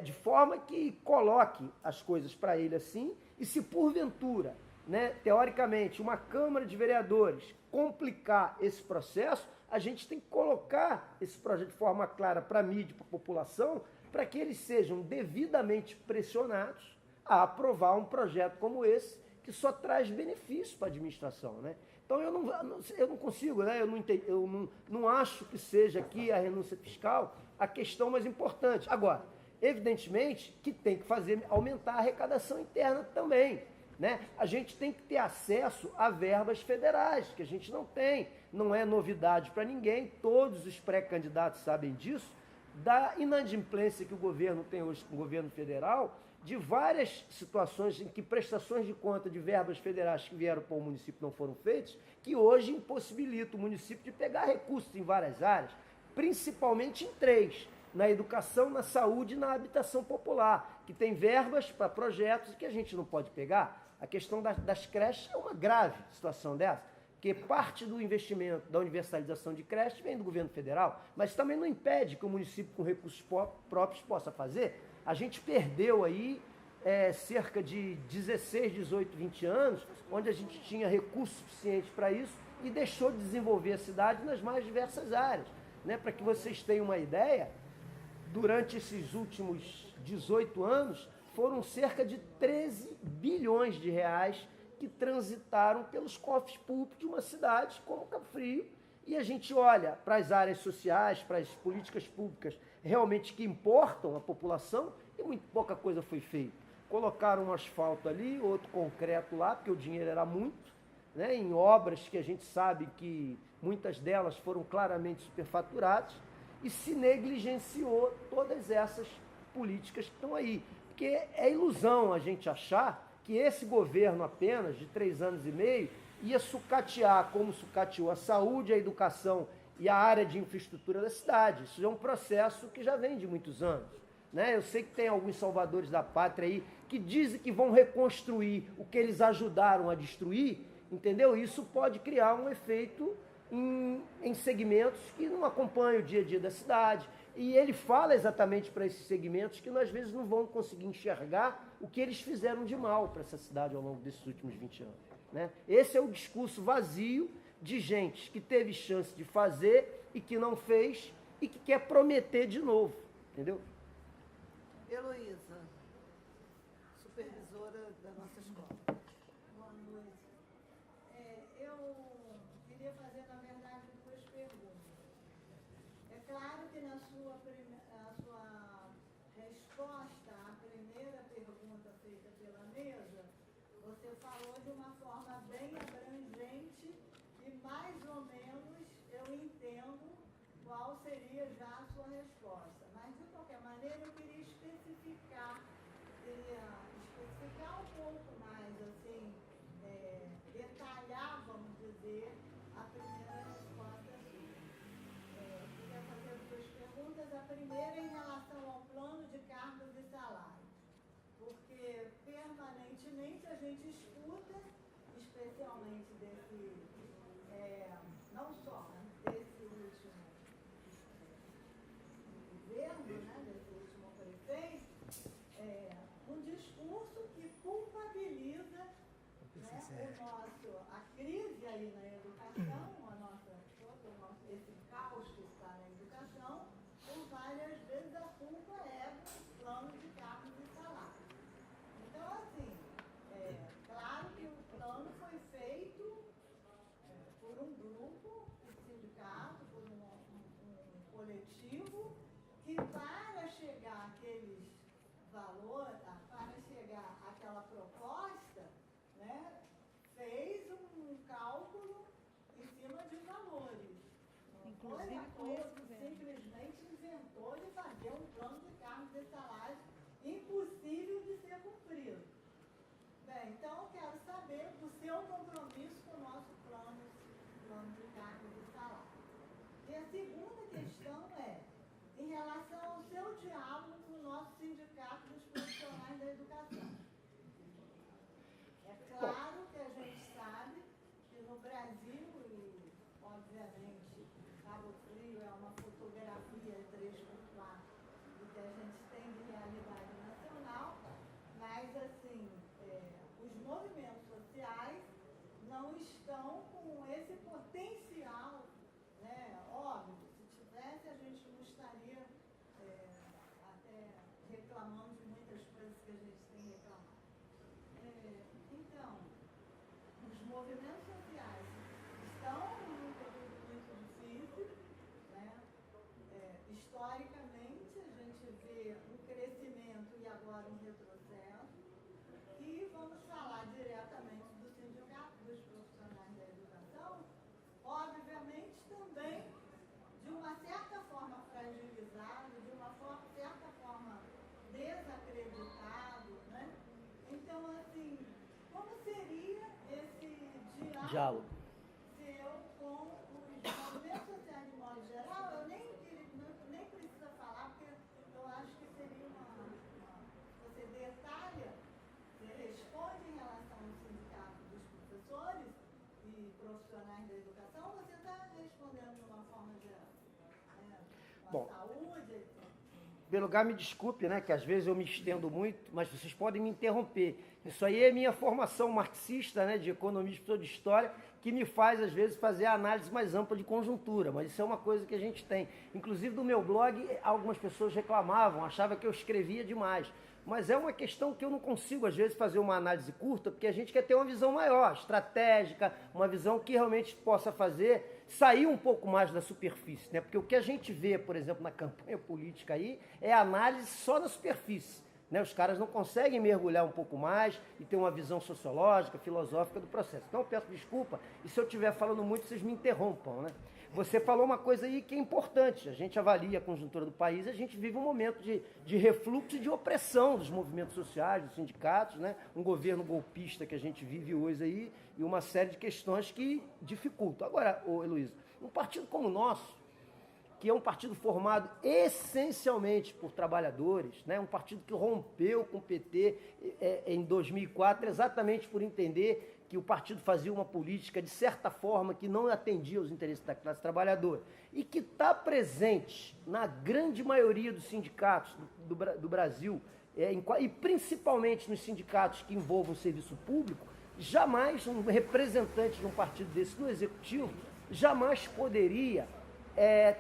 de forma que coloque as coisas para ele assim, e se porventura, né, teoricamente, uma Câmara de Vereadores complicar esse processo, a gente tem que colocar esse projeto de forma clara para a mídia, para a população, para que eles sejam devidamente pressionados a aprovar um projeto como esse, que só traz benefício para a administração, né? Então eu não consigo, né? Eu não acho que seja aqui a renúncia fiscal a questão mais importante. Agora, evidentemente que tem que aumentar a arrecadação interna também, né? A gente tem que ter acesso a verbas federais, que a gente não tem, não é novidade para ninguém, todos os pré-candidatos sabem disso, da inadimplência que o governo tem hoje com o governo federal, de várias situações em que prestações de conta de verbas federais que vieram para o município não foram feitas, que hoje impossibilita o município de pegar recursos em várias áreas, principalmente em três: na educação, na saúde e na habitação popular, que tem verbas para projetos que a gente não pode pegar. A questão das creches é uma grave situação dessa, porque parte do investimento da universalização de creches vem do governo federal, mas também não impede que o município com recursos próprios possa fazer. A gente perdeu aí cerca de 16, 18, 20 anos, onde a gente tinha recursos suficientes para isso e deixou de desenvolver a cidade nas mais diversas áreas, né? Para que vocês tenham uma ideia, durante esses últimos 18 anos, foram cerca de 13 bilhões de reais que transitaram pelos cofres públicos de uma cidade como Cabo Frio, e a gente olha para as áreas sociais, para as políticas públicas realmente que importam a população, e muito pouca coisa foi feita. Colocaram um asfalto ali, outro concreto lá, porque o dinheiro era muito, né, em obras que a gente sabe que muitas delas foram claramente superfaturadas, e se negligenciou todas essas políticas que estão aí. Porque é ilusão a gente achar que esse governo apenas, de 3 anos e meio, ia sucatear como sucateou a saúde, a educação e a área de infraestrutura da cidade. Isso é um processo que já vem de muitos anos, né? Eu sei que tem alguns salvadores da pátria aí que dizem que vão reconstruir o que eles ajudaram a destruir, entendeu? Isso pode criar um efeito em segmentos que não acompanham o dia a dia da cidade. E ele fala exatamente para esses segmentos que às vezes não vão conseguir enxergar o que eles fizeram de mal para essa cidade ao longo desses últimos 20 anos. Né? Esse é o discurso vazio de gente que teve chance de fazer e que não fez e que quer prometer de novo. Entendeu? Heloísa, supervisora da nossa escola. Boa noite. Eu queria fazer, na verdade, duas perguntas. É claro que na sua resposta à primeira pergunta feita pela mesa, você falou de uma forma bem abrangente e mais ou menos eu entendo qual seria já a sua resposta. Mas, de qualquer maneira, eu queria especificar um pouco mais, assim, detalhar, vamos dizer, a primeira resposta sua. Queria fazer duas perguntas. A primeira em relação ao plano de cargos e salários, porque permanentemente a gente escuta, especialmente não só desse último governo, né, desse último prefeito, um discurso que culpabiliza, né, a crise aí na educação, esse caos que está na educação, por várias vezes a culpa é do plano de cargos e salários. Então, assim, claro que o plano foi feito por um grupo, por sindicato, por um coletivo, que para chegar àqueles valores, para chegar àquela proposta, né, fez um cálculo em cima de valores. Inclusive com esse simplesmente inventou de fazer um plano de cargos e salários impossível de ser cumprido. Bem, então eu quero saber do seu compromisso com o nosso plano de cargos e salários. E a segunda questão é em relação ao seu diálogo com o nosso sindicato dos profissionais da educação. É claro que a gente sabe que no Brasil, e obviamente Cabo Frio é uma fotografia 3x4 do que a gente tem de realidade nacional, mas assim, os movimentos sociais não estão com esse potencial, né? Óbvio, se tivesse a gente não estaria até reclamando de muitas coisas que a gente tem reclamado. Então, os movimentos sociais estão num período muito difícil, né? Historicamente, a gente vê um crescimento e agora um retrocesso. E vamos falar diretamente do sindicato dos profissionais da educação, obviamente também de uma certa forma fragilizado, de uma certa forma desacreditado, né? Então, assim, como seria esse diálogo seu com os movimentos sociais de modo geral? Eu nem precisa falar, porque eu acho que seria você detalha, você responde em relação ao sindicato dos professores e profissionais da educação, você está respondendo de uma forma geral. Bom, Saúde, etc. Pelo lugar, me desculpe, né, que às vezes eu me estendo muito, mas vocês podem me interromper. Isso aí é minha formação marxista, né, de economista de história, que me faz, às vezes, fazer a análise mais ampla de conjuntura, mas isso é uma coisa que a gente tem. Inclusive, do meu blog, algumas pessoas reclamavam, achavam que eu escrevia demais. Mas é uma questão que eu não consigo, às vezes, fazer uma análise curta, porque a gente quer ter uma visão maior, estratégica, uma visão que realmente possa fazer sair um pouco mais da superfície, né? Porque o que a gente vê, por exemplo, na campanha política aí, é análise só na superfície, né? Os caras não conseguem mergulhar um pouco mais e ter uma visão sociológica, filosófica do processo. Então eu peço desculpa, e se eu estiver falando muito, vocês me interrompam, né? Você falou uma coisa aí que é importante, a gente avalia a conjuntura do país, a gente vive um momento de refluxo e de opressão dos movimentos sociais, dos sindicatos, né? Um governo golpista que a gente vive hoje aí e uma série de questões que dificultam. Agora, Heloísa, um partido como o nosso, que é um partido formado essencialmente por trabalhadores, né? Um partido que rompeu com o PT em 2004, exatamente por entender que o partido fazia uma política, de certa forma, que não atendia aos interesses da classe trabalhadora, e que está presente na grande maioria dos sindicatos do Brasil, e principalmente nos sindicatos que envolvam o serviço público, jamais um representante de um partido desse no executivo jamais poderia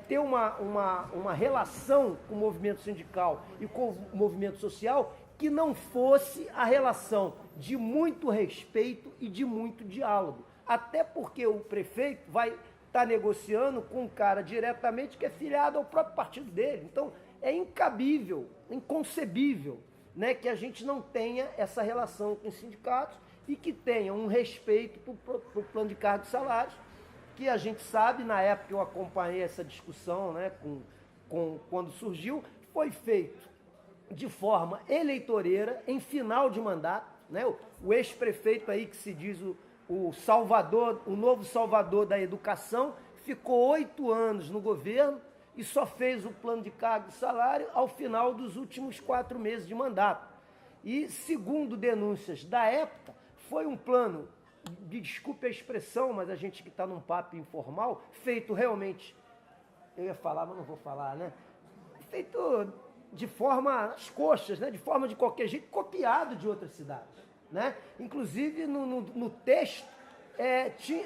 ter uma relação com o movimento sindical e com o movimento social que não fosse a relação de muito respeito e de muito diálogo. Até porque o prefeito vai estar negociando com um cara diretamente que é filiado ao próprio partido dele. Então, é incabível, inconcebível, né, que a gente não tenha essa relação com os sindicatos e que tenha um respeito para o plano de cargos e salários, que a gente sabe, na época eu acompanhei essa discussão, né, quando surgiu, foi feito de forma eleitoreira, em final de mandato, né, o ex-prefeito aí que se diz o Salvador, o novo Salvador da educação, ficou 8 anos no governo e só fez o plano de cargo e salário ao final dos últimos 4 meses de mandato. E, segundo denúncias da época, foi um plano, desculpe a expressão, mas a gente que está num papo informal, feito realmente, eu ia falar, mas não vou falar, né? Feito de forma às coxas, né? De forma de qualquer jeito, copiado de outras cidades, né? Inclusive, no texto,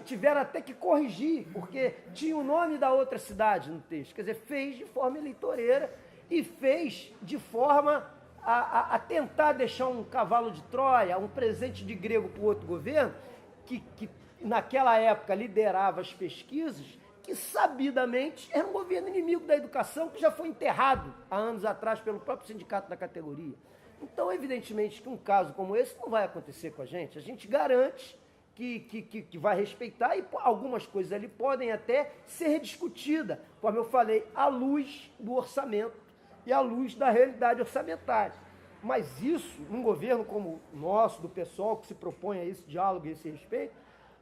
tiveram até que corrigir, porque tinha o nome da outra cidade no texto. Quer dizer, fez de forma eleitoreira e fez de forma a tentar deixar um cavalo de Troia, um presente de grego para o outro governo, que naquela época liderava as pesquisas, que sabidamente era um governo inimigo da educação, que já foi enterrado há anos atrás pelo próprio sindicato da categoria. Então, evidentemente, que um caso como esse não vai acontecer com a gente garante que vai respeitar, e algumas coisas ali podem até ser discutidas, como eu falei, à luz do orçamento e à luz da realidade orçamentária. Mas isso, num governo como o nosso, do PSOL, que se propõe a esse diálogo e esse respeito,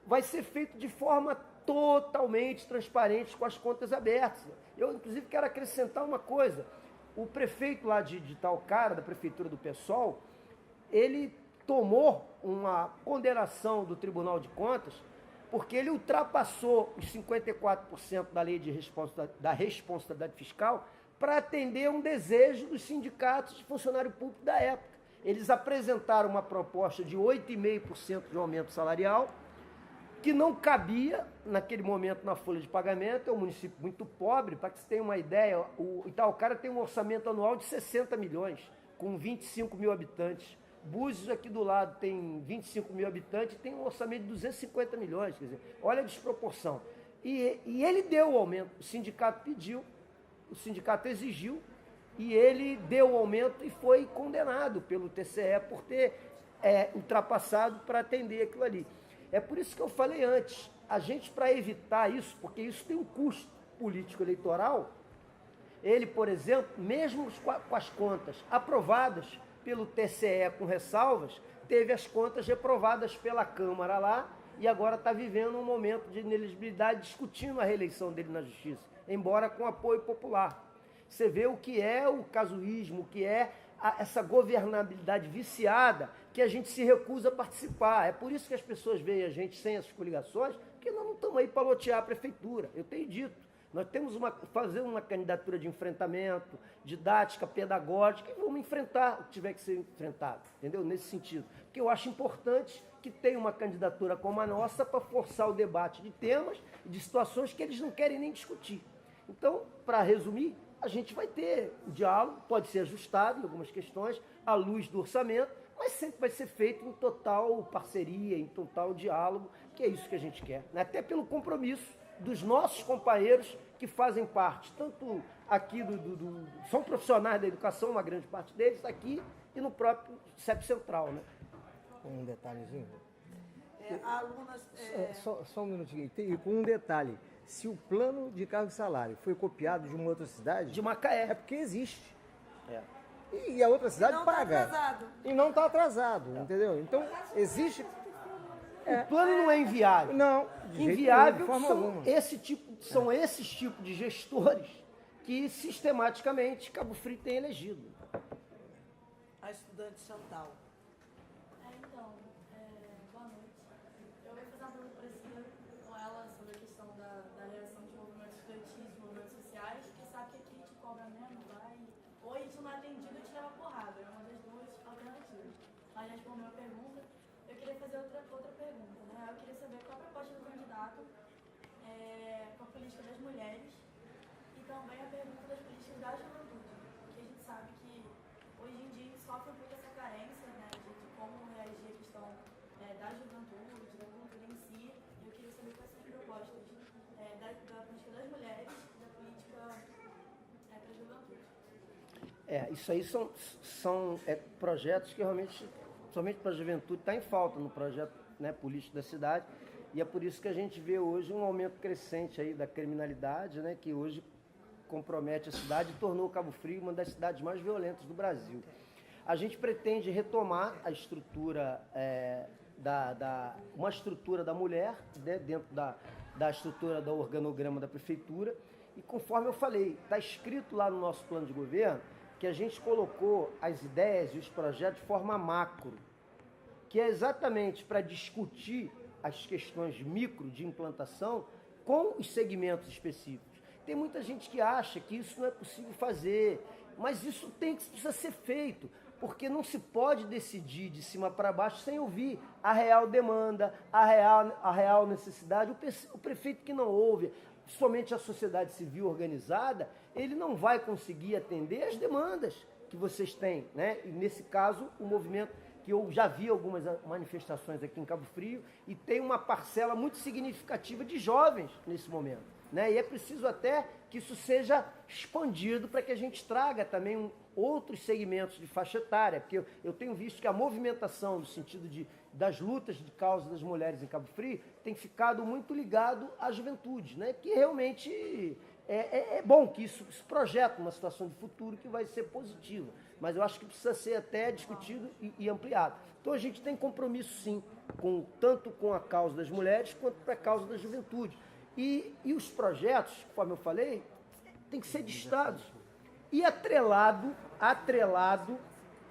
vai ser feito de forma totalmente transparente, com as contas abertas. Eu, inclusive, quero acrescentar uma coisa. O prefeito lá de Talcara, da prefeitura do PSOL, ele tomou uma condenação do Tribunal de Contas porque ele ultrapassou os 54% da lei da responsabilidade fiscal para atender um desejo dos sindicatos de funcionário público da época. Eles apresentaram uma proposta de 8,5% de aumento salarial, que não cabia naquele momento na folha de pagamento. É um município muito pobre, para que você tenha uma ideia, o Itaocara tem um orçamento anual de 60 milhões, com 25 mil habitantes. Búzios, aqui do lado, tem 25 mil habitantes e tem um orçamento de 250 milhões. Quer dizer, olha a desproporção. E ele deu o aumento, o sindicato pediu, o sindicato exigiu, e ele deu o aumento e foi condenado pelo TCE por ter ultrapassado para atender aquilo ali. É por isso que eu falei antes, a gente, para evitar isso, porque isso tem um custo político-eleitoral, ele, por exemplo, mesmo com as contas aprovadas pelo TCE com ressalvas, teve as contas reprovadas pela Câmara lá e agora está vivendo um momento de inelegibilidade, discutindo a reeleição dele na Justiça, embora com apoio popular. Você vê o que é o casuísmo, o que é essa governabilidade viciada que a gente se recusa a participar. É por isso que as pessoas veem a gente sem essas coligações, porque nós não estamos aí para lotear a prefeitura. Eu tenho dito. Nós temos fazer uma candidatura de enfrentamento, didática, pedagógica, e vamos enfrentar o que tiver que ser enfrentado, entendeu? Nesse sentido. Porque eu acho importante que tenha uma candidatura como a nossa para forçar o debate de temas e de situações que eles não querem nem discutir. Então, para resumir, a gente vai ter o diálogo, pode ser ajustado em algumas questões, à luz do orçamento, mas sempre vai ser feito em total parceria, em total diálogo, que é isso que a gente quer, né? Até pelo compromisso dos nossos companheiros que fazem parte, tanto aqui são profissionais da educação, uma grande parte deles, aqui e no próprio CEP Central, né? Um detalhezinho. Alunas... Só um minutinho. E com um detalhe, se o plano de cargo e salário foi copiado de uma outra cidade... De Macaé. É porque existe. E a outra cidade paga. Atrasado. E não está atrasado, entendeu? Então, existe... O plano não é inviável. Não, de jeito inviável nenhum, de forma são alguma. esses tipos de gestores que sistematicamente Cabo Frio tem elegido. A estudante Chantal. Boa noite. Eu ia fazer uma pergunta parecida com ela sobre a questão da reação de movimentos estudantis, movimentos sociais, porque sabe que aqui a gente cobra, né? Não vai. Ou a gente não é atendido e a gente leva porrada. É uma das duas alternativas. Mas já respondeu a pergunta. Eu queria fazer outra pergunta, né? Eu queria saber qual a proposta do candidato com a política das mulheres e também a pergunta das políticas da juventude. Porque a gente sabe que hoje em dia sofre um pouco essa carência, né? De como reagir à questão da juventude, da cultura em si. E eu queria saber quais são as propostas da política das mulheres e da política para a juventude. Isso aí são projetos que realmente, somente para a juventude, está em falta no projeto, né, político da cidade. E é por isso que a gente vê hoje um aumento crescente aí da criminalidade, né, que hoje compromete a cidade e tornou Cabo Frio uma das cidades mais violentas do Brasil. A gente pretende retomar a estrutura, uma estrutura da mulher, né, dentro da estrutura do organograma da prefeitura. E conforme eu falei, está escrito lá no nosso plano de governo que a gente colocou as ideias e os projetos de forma macro, que é exatamente para discutir as questões micro de implantação com os segmentos específicos. Tem muita gente que acha que isso não é possível fazer, mas isso precisa ser feito, porque não se pode decidir de cima para baixo sem ouvir a real demanda, a real necessidade. O prefeito que não ouve somente a sociedade civil organizada, ele não vai conseguir atender as demandas que vocês têm, né? E nesse caso, o movimento, que eu já vi algumas manifestações aqui em Cabo Frio, e tem uma parcela muito significativa de jovens nesse momento, né? E é preciso até que isso seja expandido para que a gente traga também outros segmentos de faixa etária, porque eu tenho visto que a movimentação no sentido das lutas de causa das mulheres em Cabo Frio tem ficado muito ligado à juventude, né? Que realmente é bom que isso projeta uma situação de futuro que vai ser positiva, mas eu acho que precisa ser até discutido e ampliado. Então a gente tem compromisso sim, tanto com a causa das mulheres quanto com a causa da juventude. E os projetos, conforme eu falei, tem que ser de Estado e atrelado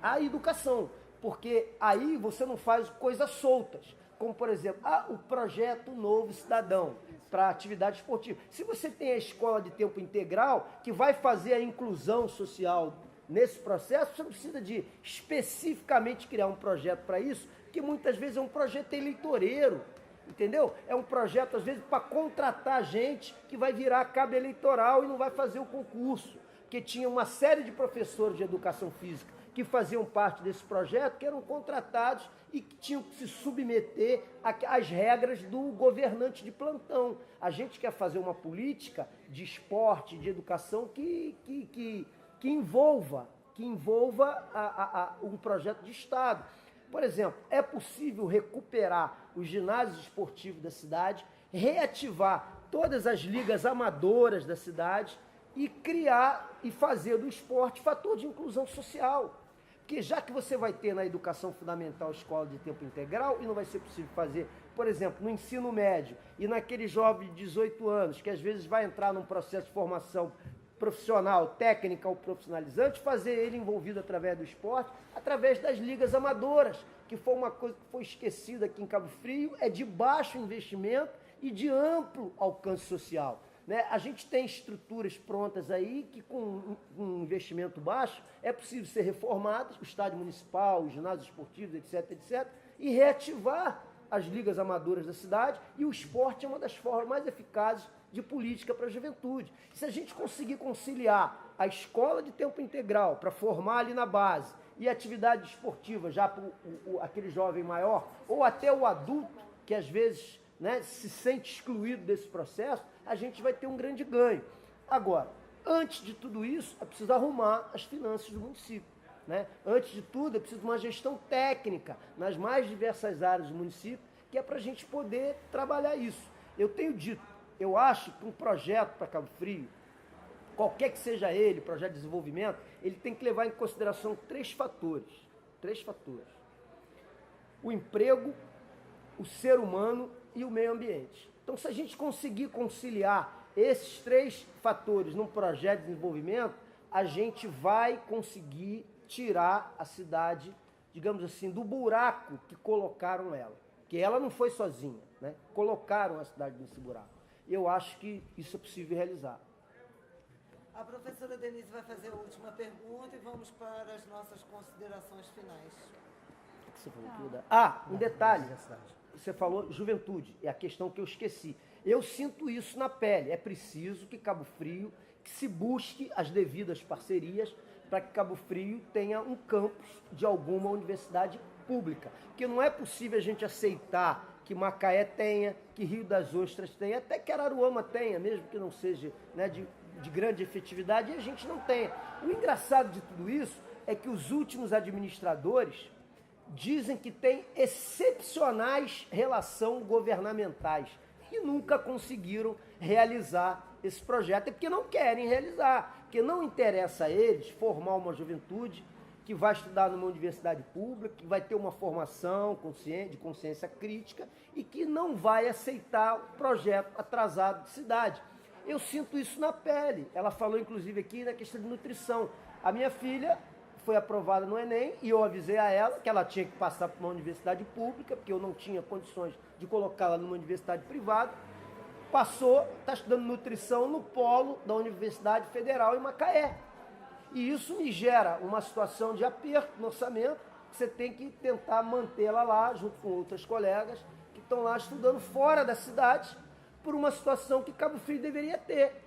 à educação, porque aí você não faz coisas soltas, como por exemplo, o projeto Novo Cidadão para atividade esportiva. Se você tem a escola de tempo integral, que vai fazer a inclusão social nesse processo, você não precisa de especificamente criar um projeto para isso, que muitas vezes é um projeto eleitoreiro, entendeu? É um projeto, às vezes, para contratar gente que vai virar cabo eleitoral e não vai fazer o concurso. Porque tinha uma série de professores de educação física que faziam parte desse projeto, que eram contratados e que tinham que se submeter às regras do governante de plantão. A gente quer fazer uma política de esporte, de educação que envolva um projeto de Estado. Por exemplo, é possível recuperar os ginásios esportivos da cidade, reativar todas as ligas amadoras da cidade e criar e fazer do esporte fator de inclusão social. Porque já que você vai ter na educação fundamental escola de tempo integral e não vai ser possível fazer, por exemplo, no ensino médio e naquele jovem de 18 anos que às vezes vai entrar num processo de formação profissional, técnica ou profissionalizante, fazer ele envolvido através do esporte, através das ligas amadoras, que foi uma coisa que foi esquecida aqui em Cabo Frio, é de baixo investimento e de amplo alcance social, né? A gente tem estruturas prontas aí que com um investimento baixo é possível ser reformadas, o estádio municipal, os ginásios esportivos, etc, etc, e reativar as ligas amadoras da cidade, e o esporte é uma das formas mais eficazes de política para a juventude. Se a gente conseguir conciliar a escola de tempo integral para formar ali na base e a atividade esportiva já para aquele jovem maior, ou até o adulto, que às vezes, né, se sente excluído desse processo, a gente vai ter um grande ganho. Agora, antes de tudo isso, é preciso arrumar as finanças do município, né? Antes de tudo, é preciso uma gestão técnica nas mais diversas áreas do município, que é para a gente poder trabalhar isso. Eu tenho dito, eu acho que um projeto para Cabo Frio, qualquer que seja ele, projeto de desenvolvimento, ele tem que levar em consideração três fatores. O emprego, o ser humano e o meio ambiente. Então, se a gente conseguir conciliar esses 3 fatores num projeto de desenvolvimento, a gente vai conseguir tirar a cidade, digamos assim, do buraco que colocaram ela. Que ela não foi sozinha, né? Colocaram a cidade nesse buraco. Eu acho que isso é possível realizar. A professora Denise vai fazer a última pergunta e vamos para as nossas considerações finais. O que você falou, Duda? Um detalhe. Você falou juventude, é a questão que eu esqueci. Eu sinto isso na pele. É preciso que Cabo Frio, que se busque as devidas parcerias para que Cabo Frio tenha um campus de alguma universidade pública. Porque não é possível a gente aceitar que Macaé tenha, que Rio das Ostras tenha, até que Araruama tenha, mesmo que não seja, né, de grande efetividade, e a gente não tenha. O engraçado de tudo isso é que os últimos administradores dizem que têm excepcionais relações governamentais e nunca conseguiram realizar esse projeto, é porque não querem realizar, porque não interessa a eles formar uma juventude que vai estudar numa universidade pública, que vai ter uma formação de consciência crítica e que não vai aceitar o projeto atrasado de cidade. Eu sinto isso na pele. Ela falou, inclusive, aqui na questão de nutrição. A minha filha foi aprovada no Enem e eu avisei a ela que ela tinha que passar por uma universidade pública, porque eu não tinha condições de colocá-la numa universidade privada. Passou, está estudando nutrição no polo da Universidade Federal em Macaé. E isso me gera uma situação de aperto no orçamento, que você tem que tentar mantê-la lá, junto com outras colegas que estão lá estudando fora da cidade, por uma situação que Cabo Frio deveria ter.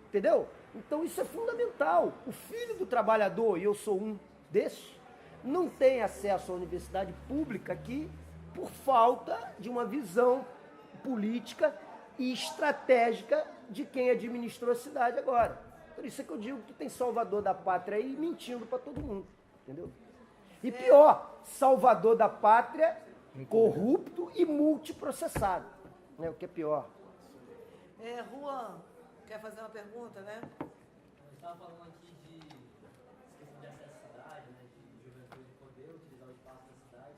Entendeu? Então isso é fundamental. O filho do trabalhador, e eu sou um desses, não tem acesso à universidade pública aqui por falta de uma visão política e estratégica de quem administrou a cidade agora. Por isso é que eu digo que tem salvador da pátria aí mentindo para todo mundo, entendeu? E pior, salvador da pátria corrupto e multiprocessado, né? O que é pior. Juan, quer fazer uma pergunta, né? Eu estava falando aqui de questão de acesso à cidade, né, de juventude poder utilizar o espaço da cidade,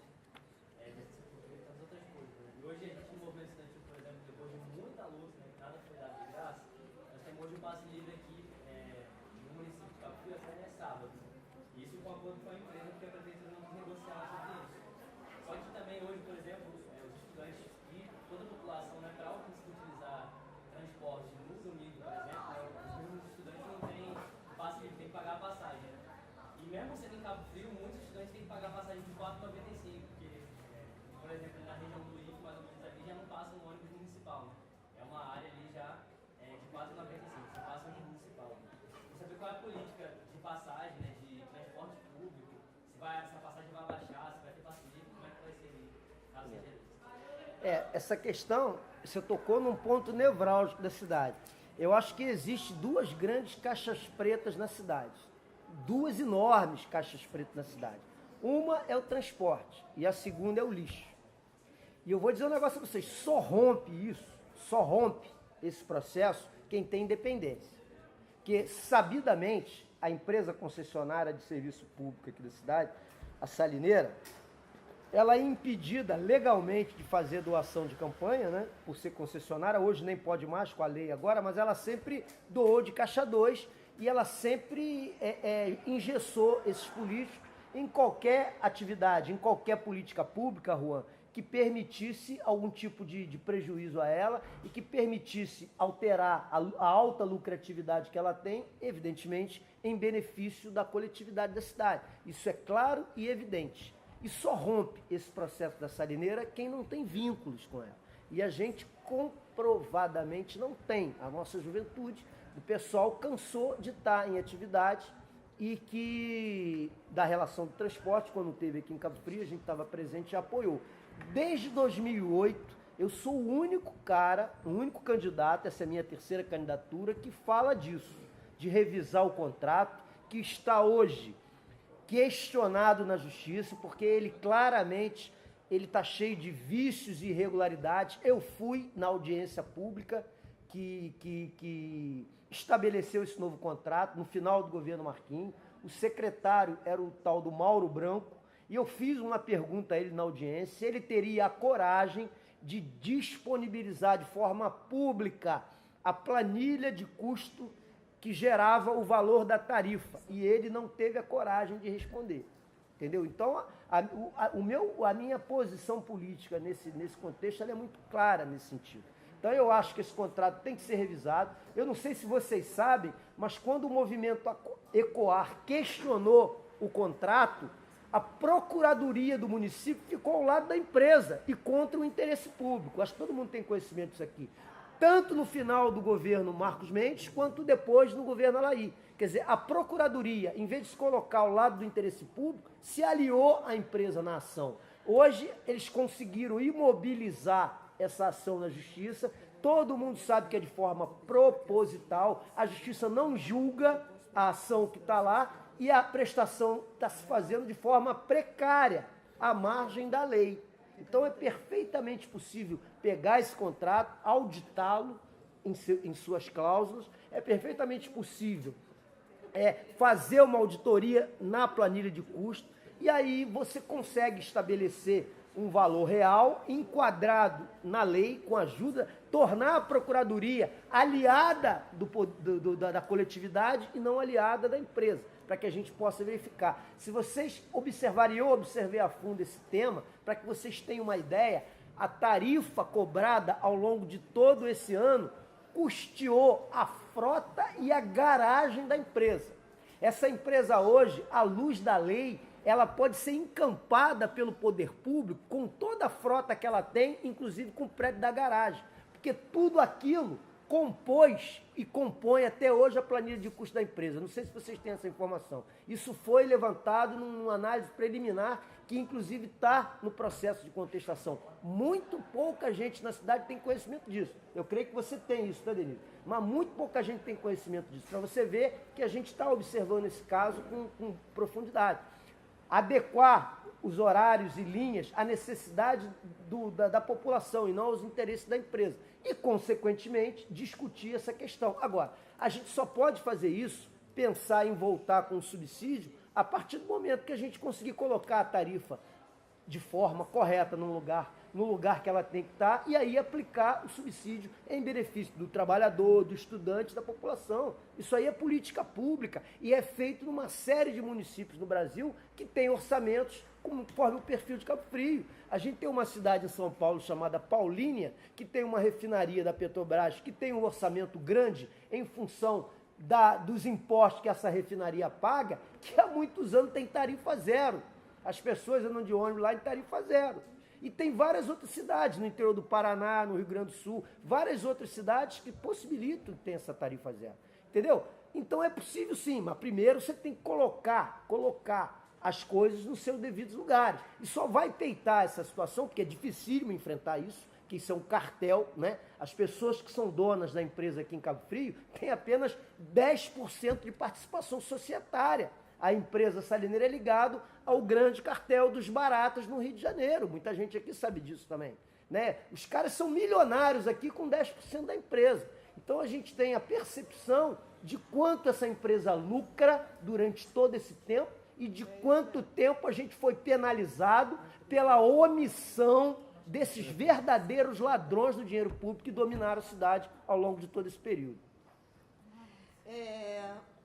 de cultura e tantas outras coisas. Né? E hoje a gente no movimento estudantil, por exemplo, depois de muita luta, né, que nada foi dado de graça, nós temos hoje um passe livre aqui no município de Cabo Frio até sábado. Isso com acordo com a empresa, porque a prefeitura não negociava sobre isso. Só que também hoje, por exemplo, os estudantes e toda a população, né, para conseguir utilizar transporte no domingo, por exemplo, né, os mesmos estudantes não têm passe livre, tem que pagar a passagem. Né? E mesmo sendo em Cabo Frio, muitos estudantes têm que pagar a passagem de R$ 4,95, porque, por exemplo, na região do IF, mais ou menos ali, já não passa um ônibus municipal. Né? É uma área ali já de R$ 4,95, você passa um municipal. Você saber qual é a política de passagem, né, de transporte público, se a passagem vai baixar, se vai ter passe livre, como é que vai ser caso seja isso? Essa questão, você tocou num ponto nevrálgico da cidade. Eu acho que existe 2 grandes caixas pretas na cidade. 2 enormes caixas pretas na cidade. Uma é o transporte e a segunda é o lixo. E eu vou dizer um negócio para vocês, só rompe esse processo quem tem independência. Porque, sabidamente, a empresa concessionária de serviço público aqui da cidade, a Salineira, ela é impedida legalmente de fazer doação de campanha, né? Por ser concessionária, hoje nem pode mais com a lei agora, mas ela sempre doou de caixa 2 e ela sempre engessou esses políticos em qualquer atividade, em qualquer política pública, Juan, que permitisse algum tipo de prejuízo a ela e que permitisse alterar a alta lucratividade que ela tem, evidentemente, em benefício da coletividade da cidade. Isso é claro e evidente. E só rompe esse processo da Salineira quem não tem vínculos com ela. E a gente comprovadamente não tem. A nossa juventude, o pessoal cansou de estar em atividade e que da relação do transporte, quando teve aqui em Cabo Frio, a gente estava presente e apoiou. Desde 2008, eu sou o único candidato, essa é a minha 3ª candidatura, que fala disso, de revisar o contrato, que está hoje questionado na justiça, porque ele claramente está cheio de vícios e irregularidades. Eu fui na audiência pública que estabeleceu esse novo contrato no final do governo Marquinhos. O secretário era o tal do Mauro Branco, e eu fiz uma pergunta a ele na audiência, se ele teria a coragem de disponibilizar de forma pública a planilha de custo que gerava o valor da tarifa. E ele não teve a coragem de responder. Entendeu? Então, a minha posição política nesse contexto ela é muito clara nesse sentido. Então, eu acho que esse contrato tem que ser revisado. Eu não sei se vocês sabem, mas quando o movimento Ecoar questionou o contrato, a procuradoria do município ficou ao lado da empresa e contra o interesse público. Acho que todo mundo tem conhecimento disso aqui. Tanto no final do governo Marcos Mendes, quanto depois no governo Alaí. Quer dizer, a procuradoria, em vez de se colocar ao lado do interesse público, se aliou à empresa na ação. Hoje, eles conseguiram imobilizar essa ação na justiça. Todo mundo sabe que é de forma proposital. A justiça não julga a ação que está lá e a prestação está se fazendo de forma precária, à margem da lei. Então, é perfeitamente possível pegar esse contrato, auditá-lo em suas cláusulas. É perfeitamente possível fazer uma auditoria na planilha de custo, e aí você consegue estabelecer um valor real, enquadrado na lei, com ajuda, tornar a procuradoria aliada da coletividade e não aliada da empresa, para que a gente possa verificar. Se vocês observarem, eu observei a fundo esse tema, para que vocês tenham uma ideia, a tarifa cobrada ao longo de todo esse ano custeou a frota e a garagem da empresa. Essa empresa hoje, à luz da lei, ela pode ser encampada pelo poder público com toda a frota que ela tem, inclusive com o prédio da garagem. Porque tudo aquilo compôs e compõe até hoje a planilha de custo da empresa. Não sei se vocês têm essa informação. Isso foi levantado numa análise preliminar que, inclusive, está no processo de contestação. Muito pouca gente na cidade tem conhecimento disso. Eu creio que você tem isso, tá, Denise? Mas muito pouca gente tem conhecimento disso. Para você ver que a gente está observando esse caso com profundidade. Adequar os horários e linhas à necessidade da população e não aos interesses da empresa. E, consequentemente, discutir essa questão. Agora, a gente só pode fazer isso, pensar em voltar com o subsídio, a partir do momento que a gente conseguir colocar a tarifa de forma correta no lugar que ela tem que estar, e aí aplicar o subsídio em benefício do trabalhador, do estudante, da população. Isso aí é política pública e é feito numa série de municípios no Brasil que tem orçamentos conforme o perfil de Cabo Frio. A gente tem uma cidade em São Paulo chamada Paulínia, que tem uma refinaria da Petrobras, que tem um orçamento grande em função dos impostos que essa refinaria paga, que há muitos anos tem tarifa zero. As pessoas andam de ônibus lá em tarifa zero. E tem várias outras cidades, no interior do Paraná, no Rio Grande do Sul, várias outras cidades que possibilitam ter essa tarifa zero. Entendeu? Então é possível sim, mas primeiro você tem que colocar as coisas nos seus devidos lugares. E só vai peitar essa situação, porque é dificílimo enfrentar isso, que isso é um cartel, né? As pessoas que são donas da empresa aqui em Cabo Frio têm apenas 10% de participação societária. A empresa salineira é ligada ao grande cartel dos baratas no Rio de Janeiro. Muita gente aqui sabe disso também, né? Os caras são milionários aqui com 10% da empresa. Então a gente tem a percepção de quanto essa empresa lucra durante todo esse tempo e de quanto tempo a gente foi penalizado pela omissão desses verdadeiros ladrões do dinheiro público que dominaram a cidade ao longo de todo esse período.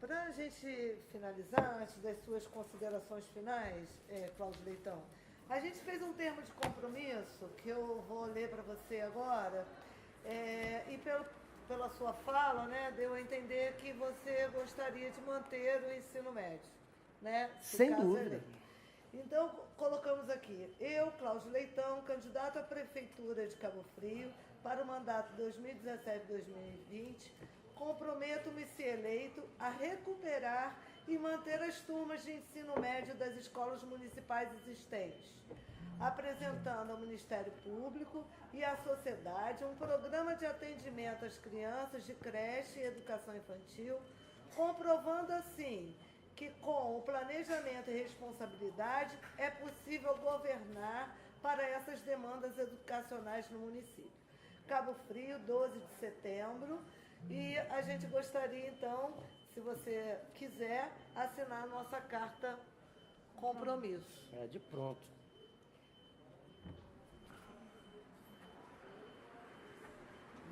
Para a gente finalizar, antes das suas considerações finais, Cláudio Leitão, a gente fez um termo de compromisso que eu vou ler para você agora, e pela sua fala, né, deu a entender que você gostaria de manter o ensino médio, né? Sem dúvida. Então, colocamos aqui, eu, Cláudio Leitão, candidato à Prefeitura de Cabo Frio para o mandato 2017-2020, comprometo-me, se eleito, a recuperar e manter as turmas de ensino médio das escolas municipais existentes, apresentando ao Ministério Público e à sociedade um programa de atendimento às crianças de creche e educação infantil, comprovando assim que com o planejamento e responsabilidade é possível governar para essas demandas educacionais no município. Cabo Frio, 12 de setembro, e a gente gostaria, então, se você quiser, assinar a nossa carta compromisso. De pronto.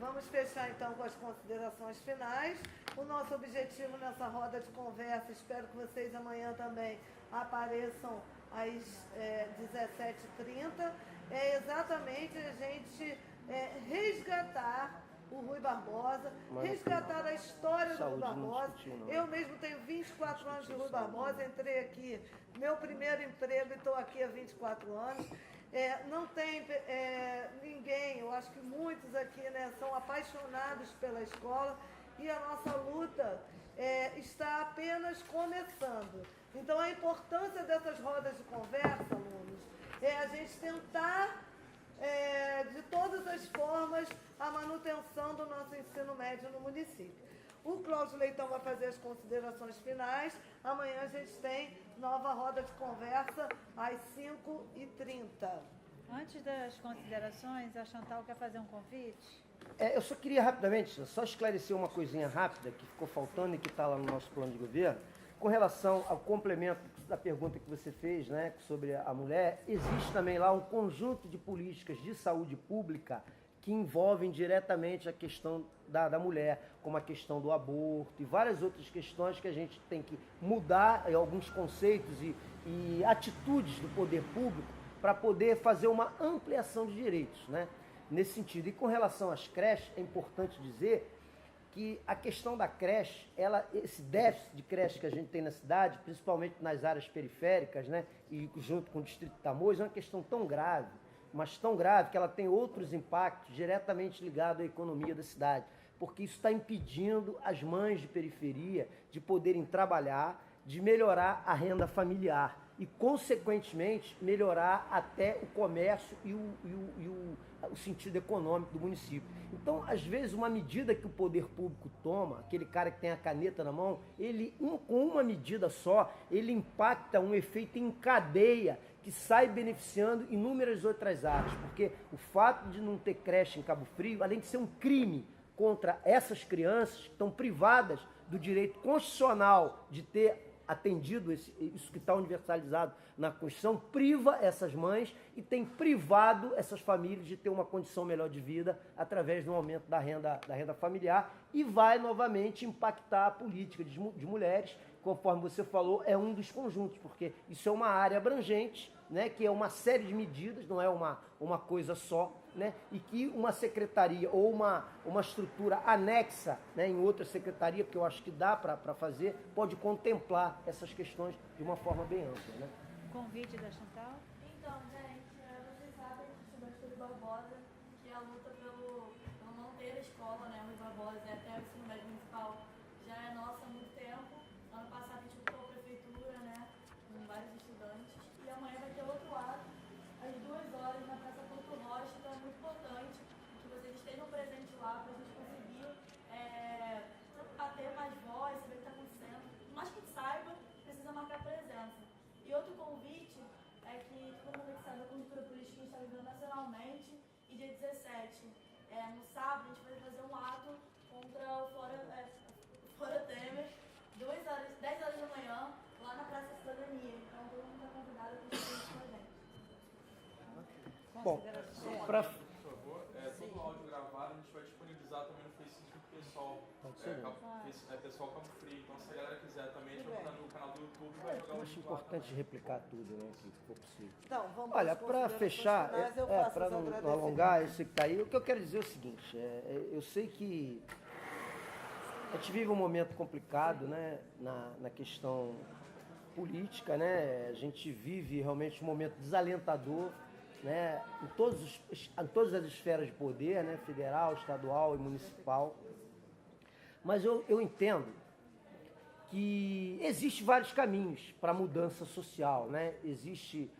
Vamos fechar então com as considerações finais. O nosso objetivo nessa roda de conversa, espero que vocês amanhã também apareçam às 17h30, é exatamente a gente resgatar o Rui Barbosa, resgatar a história do Rui Barbosa. Eu mesmo tenho 24 anos de Rui Barbosa, entrei aqui, meu primeiro emprego, e estou aqui há 24 anos. Não tem ninguém, eu acho que muitos aqui, né, são apaixonados pela escola, e a nossa luta está apenas começando. Então, a importância dessas rodas de conversa, alunos, é a gente tentar, de todas as formas, a manutenção do nosso ensino médio no município. O Cláudio Leitão vai fazer as considerações finais. Amanhã a gente tem nova roda de conversa às 5h30. Antes das considerações, a Chantal quer fazer um convite? Eu só queria rapidamente, só esclarecer uma coisinha rápida que ficou faltando e que está lá no nosso plano de governo, com relação ao complemento da pergunta que você fez, né, sobre a mulher. Existe também lá um conjunto de políticas de saúde pública que envolvem diretamente a questão da mulher, como a questão do aborto e várias outras questões que a gente tem que mudar, alguns conceitos e atitudes do poder público para poder fazer uma ampliação de direitos, né? Nesse sentido. E com relação às creches, é importante dizer que a questão da creche, esse déficit de creche que a gente tem na cidade, principalmente nas áreas periféricas, né, e junto com o Distrito de Tamoios, é uma questão tão grave, mas tão grave que ela tem outros impactos diretamente ligados à economia da cidade, porque isso está impedindo as mães de periferia de poderem trabalhar, de melhorar a renda familiar e, consequentemente, melhorar até o comércio e o sentido econômico do município. Então, às vezes, uma medida que o poder público toma, aquele cara que tem a caneta na mão, com uma medida só, ele impacta um efeito em cadeia que sai beneficiando inúmeras outras áreas, porque o fato de não ter creche em Cabo Frio, além de ser um crime contra essas crianças que estão privadas do direito constitucional de ter atendido isso que está universalizado na Constituição, priva essas mães e tem privado essas famílias de ter uma condição melhor de vida através do aumento da renda familiar, e vai novamente impactar a política de mulheres, conforme você falou, é um dos conjuntos, porque isso é uma área abrangente, né, que é uma série de medidas, não é uma coisa só, né, e que uma secretaria ou uma estrutura anexa, né, em outra secretaria, que eu acho que dá para fazer, pode contemplar essas questões de uma forma bem ampla, né? Convite da Chantal? Então, gente, vocês sabem, estudante do Rui Barbosa, que a luta pelo manter a escola, né, Rui Barbosa, até o ensino médio municipal, já é nossa há muito tempo. Ano passado a gente ocupou a prefeitura, né, com vários estudantes, e amanhã vai ter outro ato, às 2h, na Praça Porto Rocha. Então é muito importante que vocês estejam presentes lá para a gente conseguir ter mais voz, saber o que está acontecendo. Por mais que a gente saiba, precisa marcar presença. E outro convite é que todo mundo que sabe da conjuntura política que a gente está vivendo nacionalmente, e dia 17, no sábado, a gente vai fazer um ato contra o Fora Temer, 10h da manhã, lá na Praça Cidadania. Então todo mundo está convidado a estar com a gente. Bom, Considerações? Por favor, todo o áudio gravado a gente vai disponibilizar também no Facebook pessoal, pessoal Cabo Frio. Então, se a galera quiser também, a gente vai botar no canal do YouTube e vai jogar o Eu acho link lá importante também. replicar tudo, né, que for possível. Então, vamos Olha, para para fechar, para não agradecimentos. alongar esse que está aí, o que eu quero dizer é o seguinte, eu sei que a gente vive um momento complicado, né, na questão política, né, a gente vive realmente um momento desalentador, né, em todas as esferas de poder, né, federal, estadual e municipal. Mas eu entendo que existem vários caminhos para a mudança social, né? Existem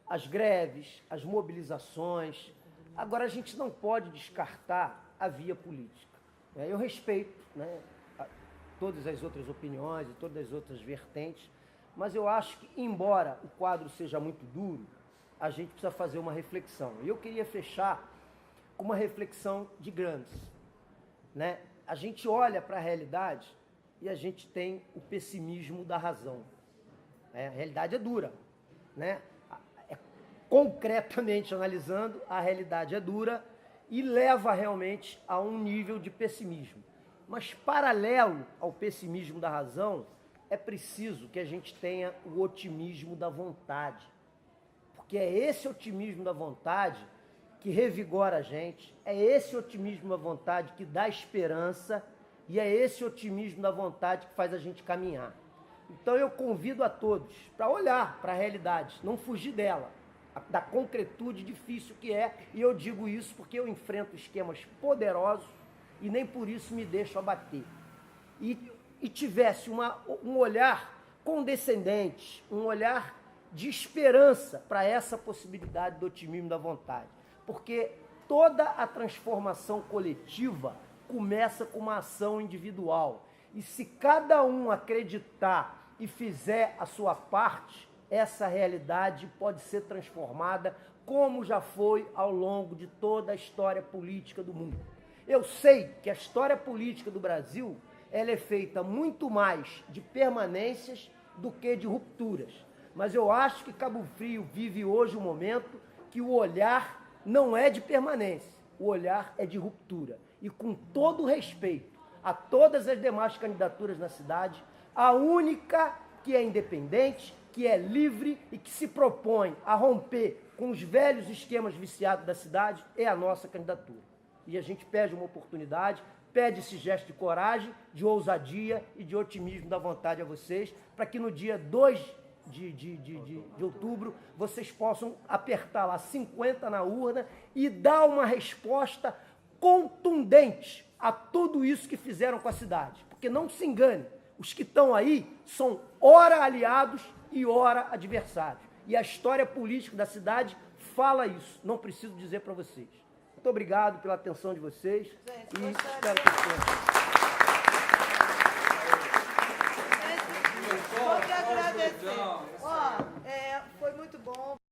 as greves, as mobilizações. Agora, a gente não pode descartar a via política, né? Eu respeito, né, todas as outras opiniões e todas as outras vertentes, mas eu acho que, embora o quadro seja muito duro, a gente precisa fazer uma reflexão. E eu queria fechar com uma reflexão de grandes, né? A gente olha para a realidade e a gente tem o pessimismo da razão. A realidade é dura, né? Concretamente analisando, a realidade é dura e leva realmente a um nível de pessimismo. Mas, paralelo ao pessimismo da razão, é preciso que a gente tenha o otimismo da vontade. Porque é esse otimismo da vontade que revigora a gente, é esse otimismo da vontade que dá esperança e é esse otimismo da vontade que faz a gente caminhar. Então eu convido a todos para olhar para a realidade, não fugir dela, da concretude difícil que é, e eu digo isso porque eu enfrento esquemas poderosos e nem por isso me deixo abater. E tivesse um olhar condescendente, um olhar de esperança para essa possibilidade do otimismo da vontade. Porque toda a transformação coletiva começa com uma ação individual. E se cada um acreditar e fizer a sua parte, essa realidade pode ser transformada como já foi ao longo de toda a história política do mundo. Eu sei que a história política do Brasil ela é feita muito mais de permanências do que de rupturas. Mas eu acho que Cabo Frio vive hoje um momento que o olhar não é de permanência, o olhar é de ruptura. E com todo o respeito a todas as demais candidaturas na cidade, a única que é independente, que é livre e que se propõe a romper com os velhos esquemas viciados da cidade é a nossa candidatura. E a gente pede uma oportunidade, pede esse gesto de coragem, de ousadia e de otimismo da vontade a vocês, para que no dia 2 de outubro vocês possam apertar lá 50 na urna e dar uma resposta contundente a tudo isso que fizeram com a cidade. Porque não se engane, os que estão aí são ora aliados e ora adversários. E a história política da cidade fala isso, não preciso dizer para vocês. Muito obrigado pela atenção de vocês. Gente, e gostaria- espero que Vou te agradecer. Ó,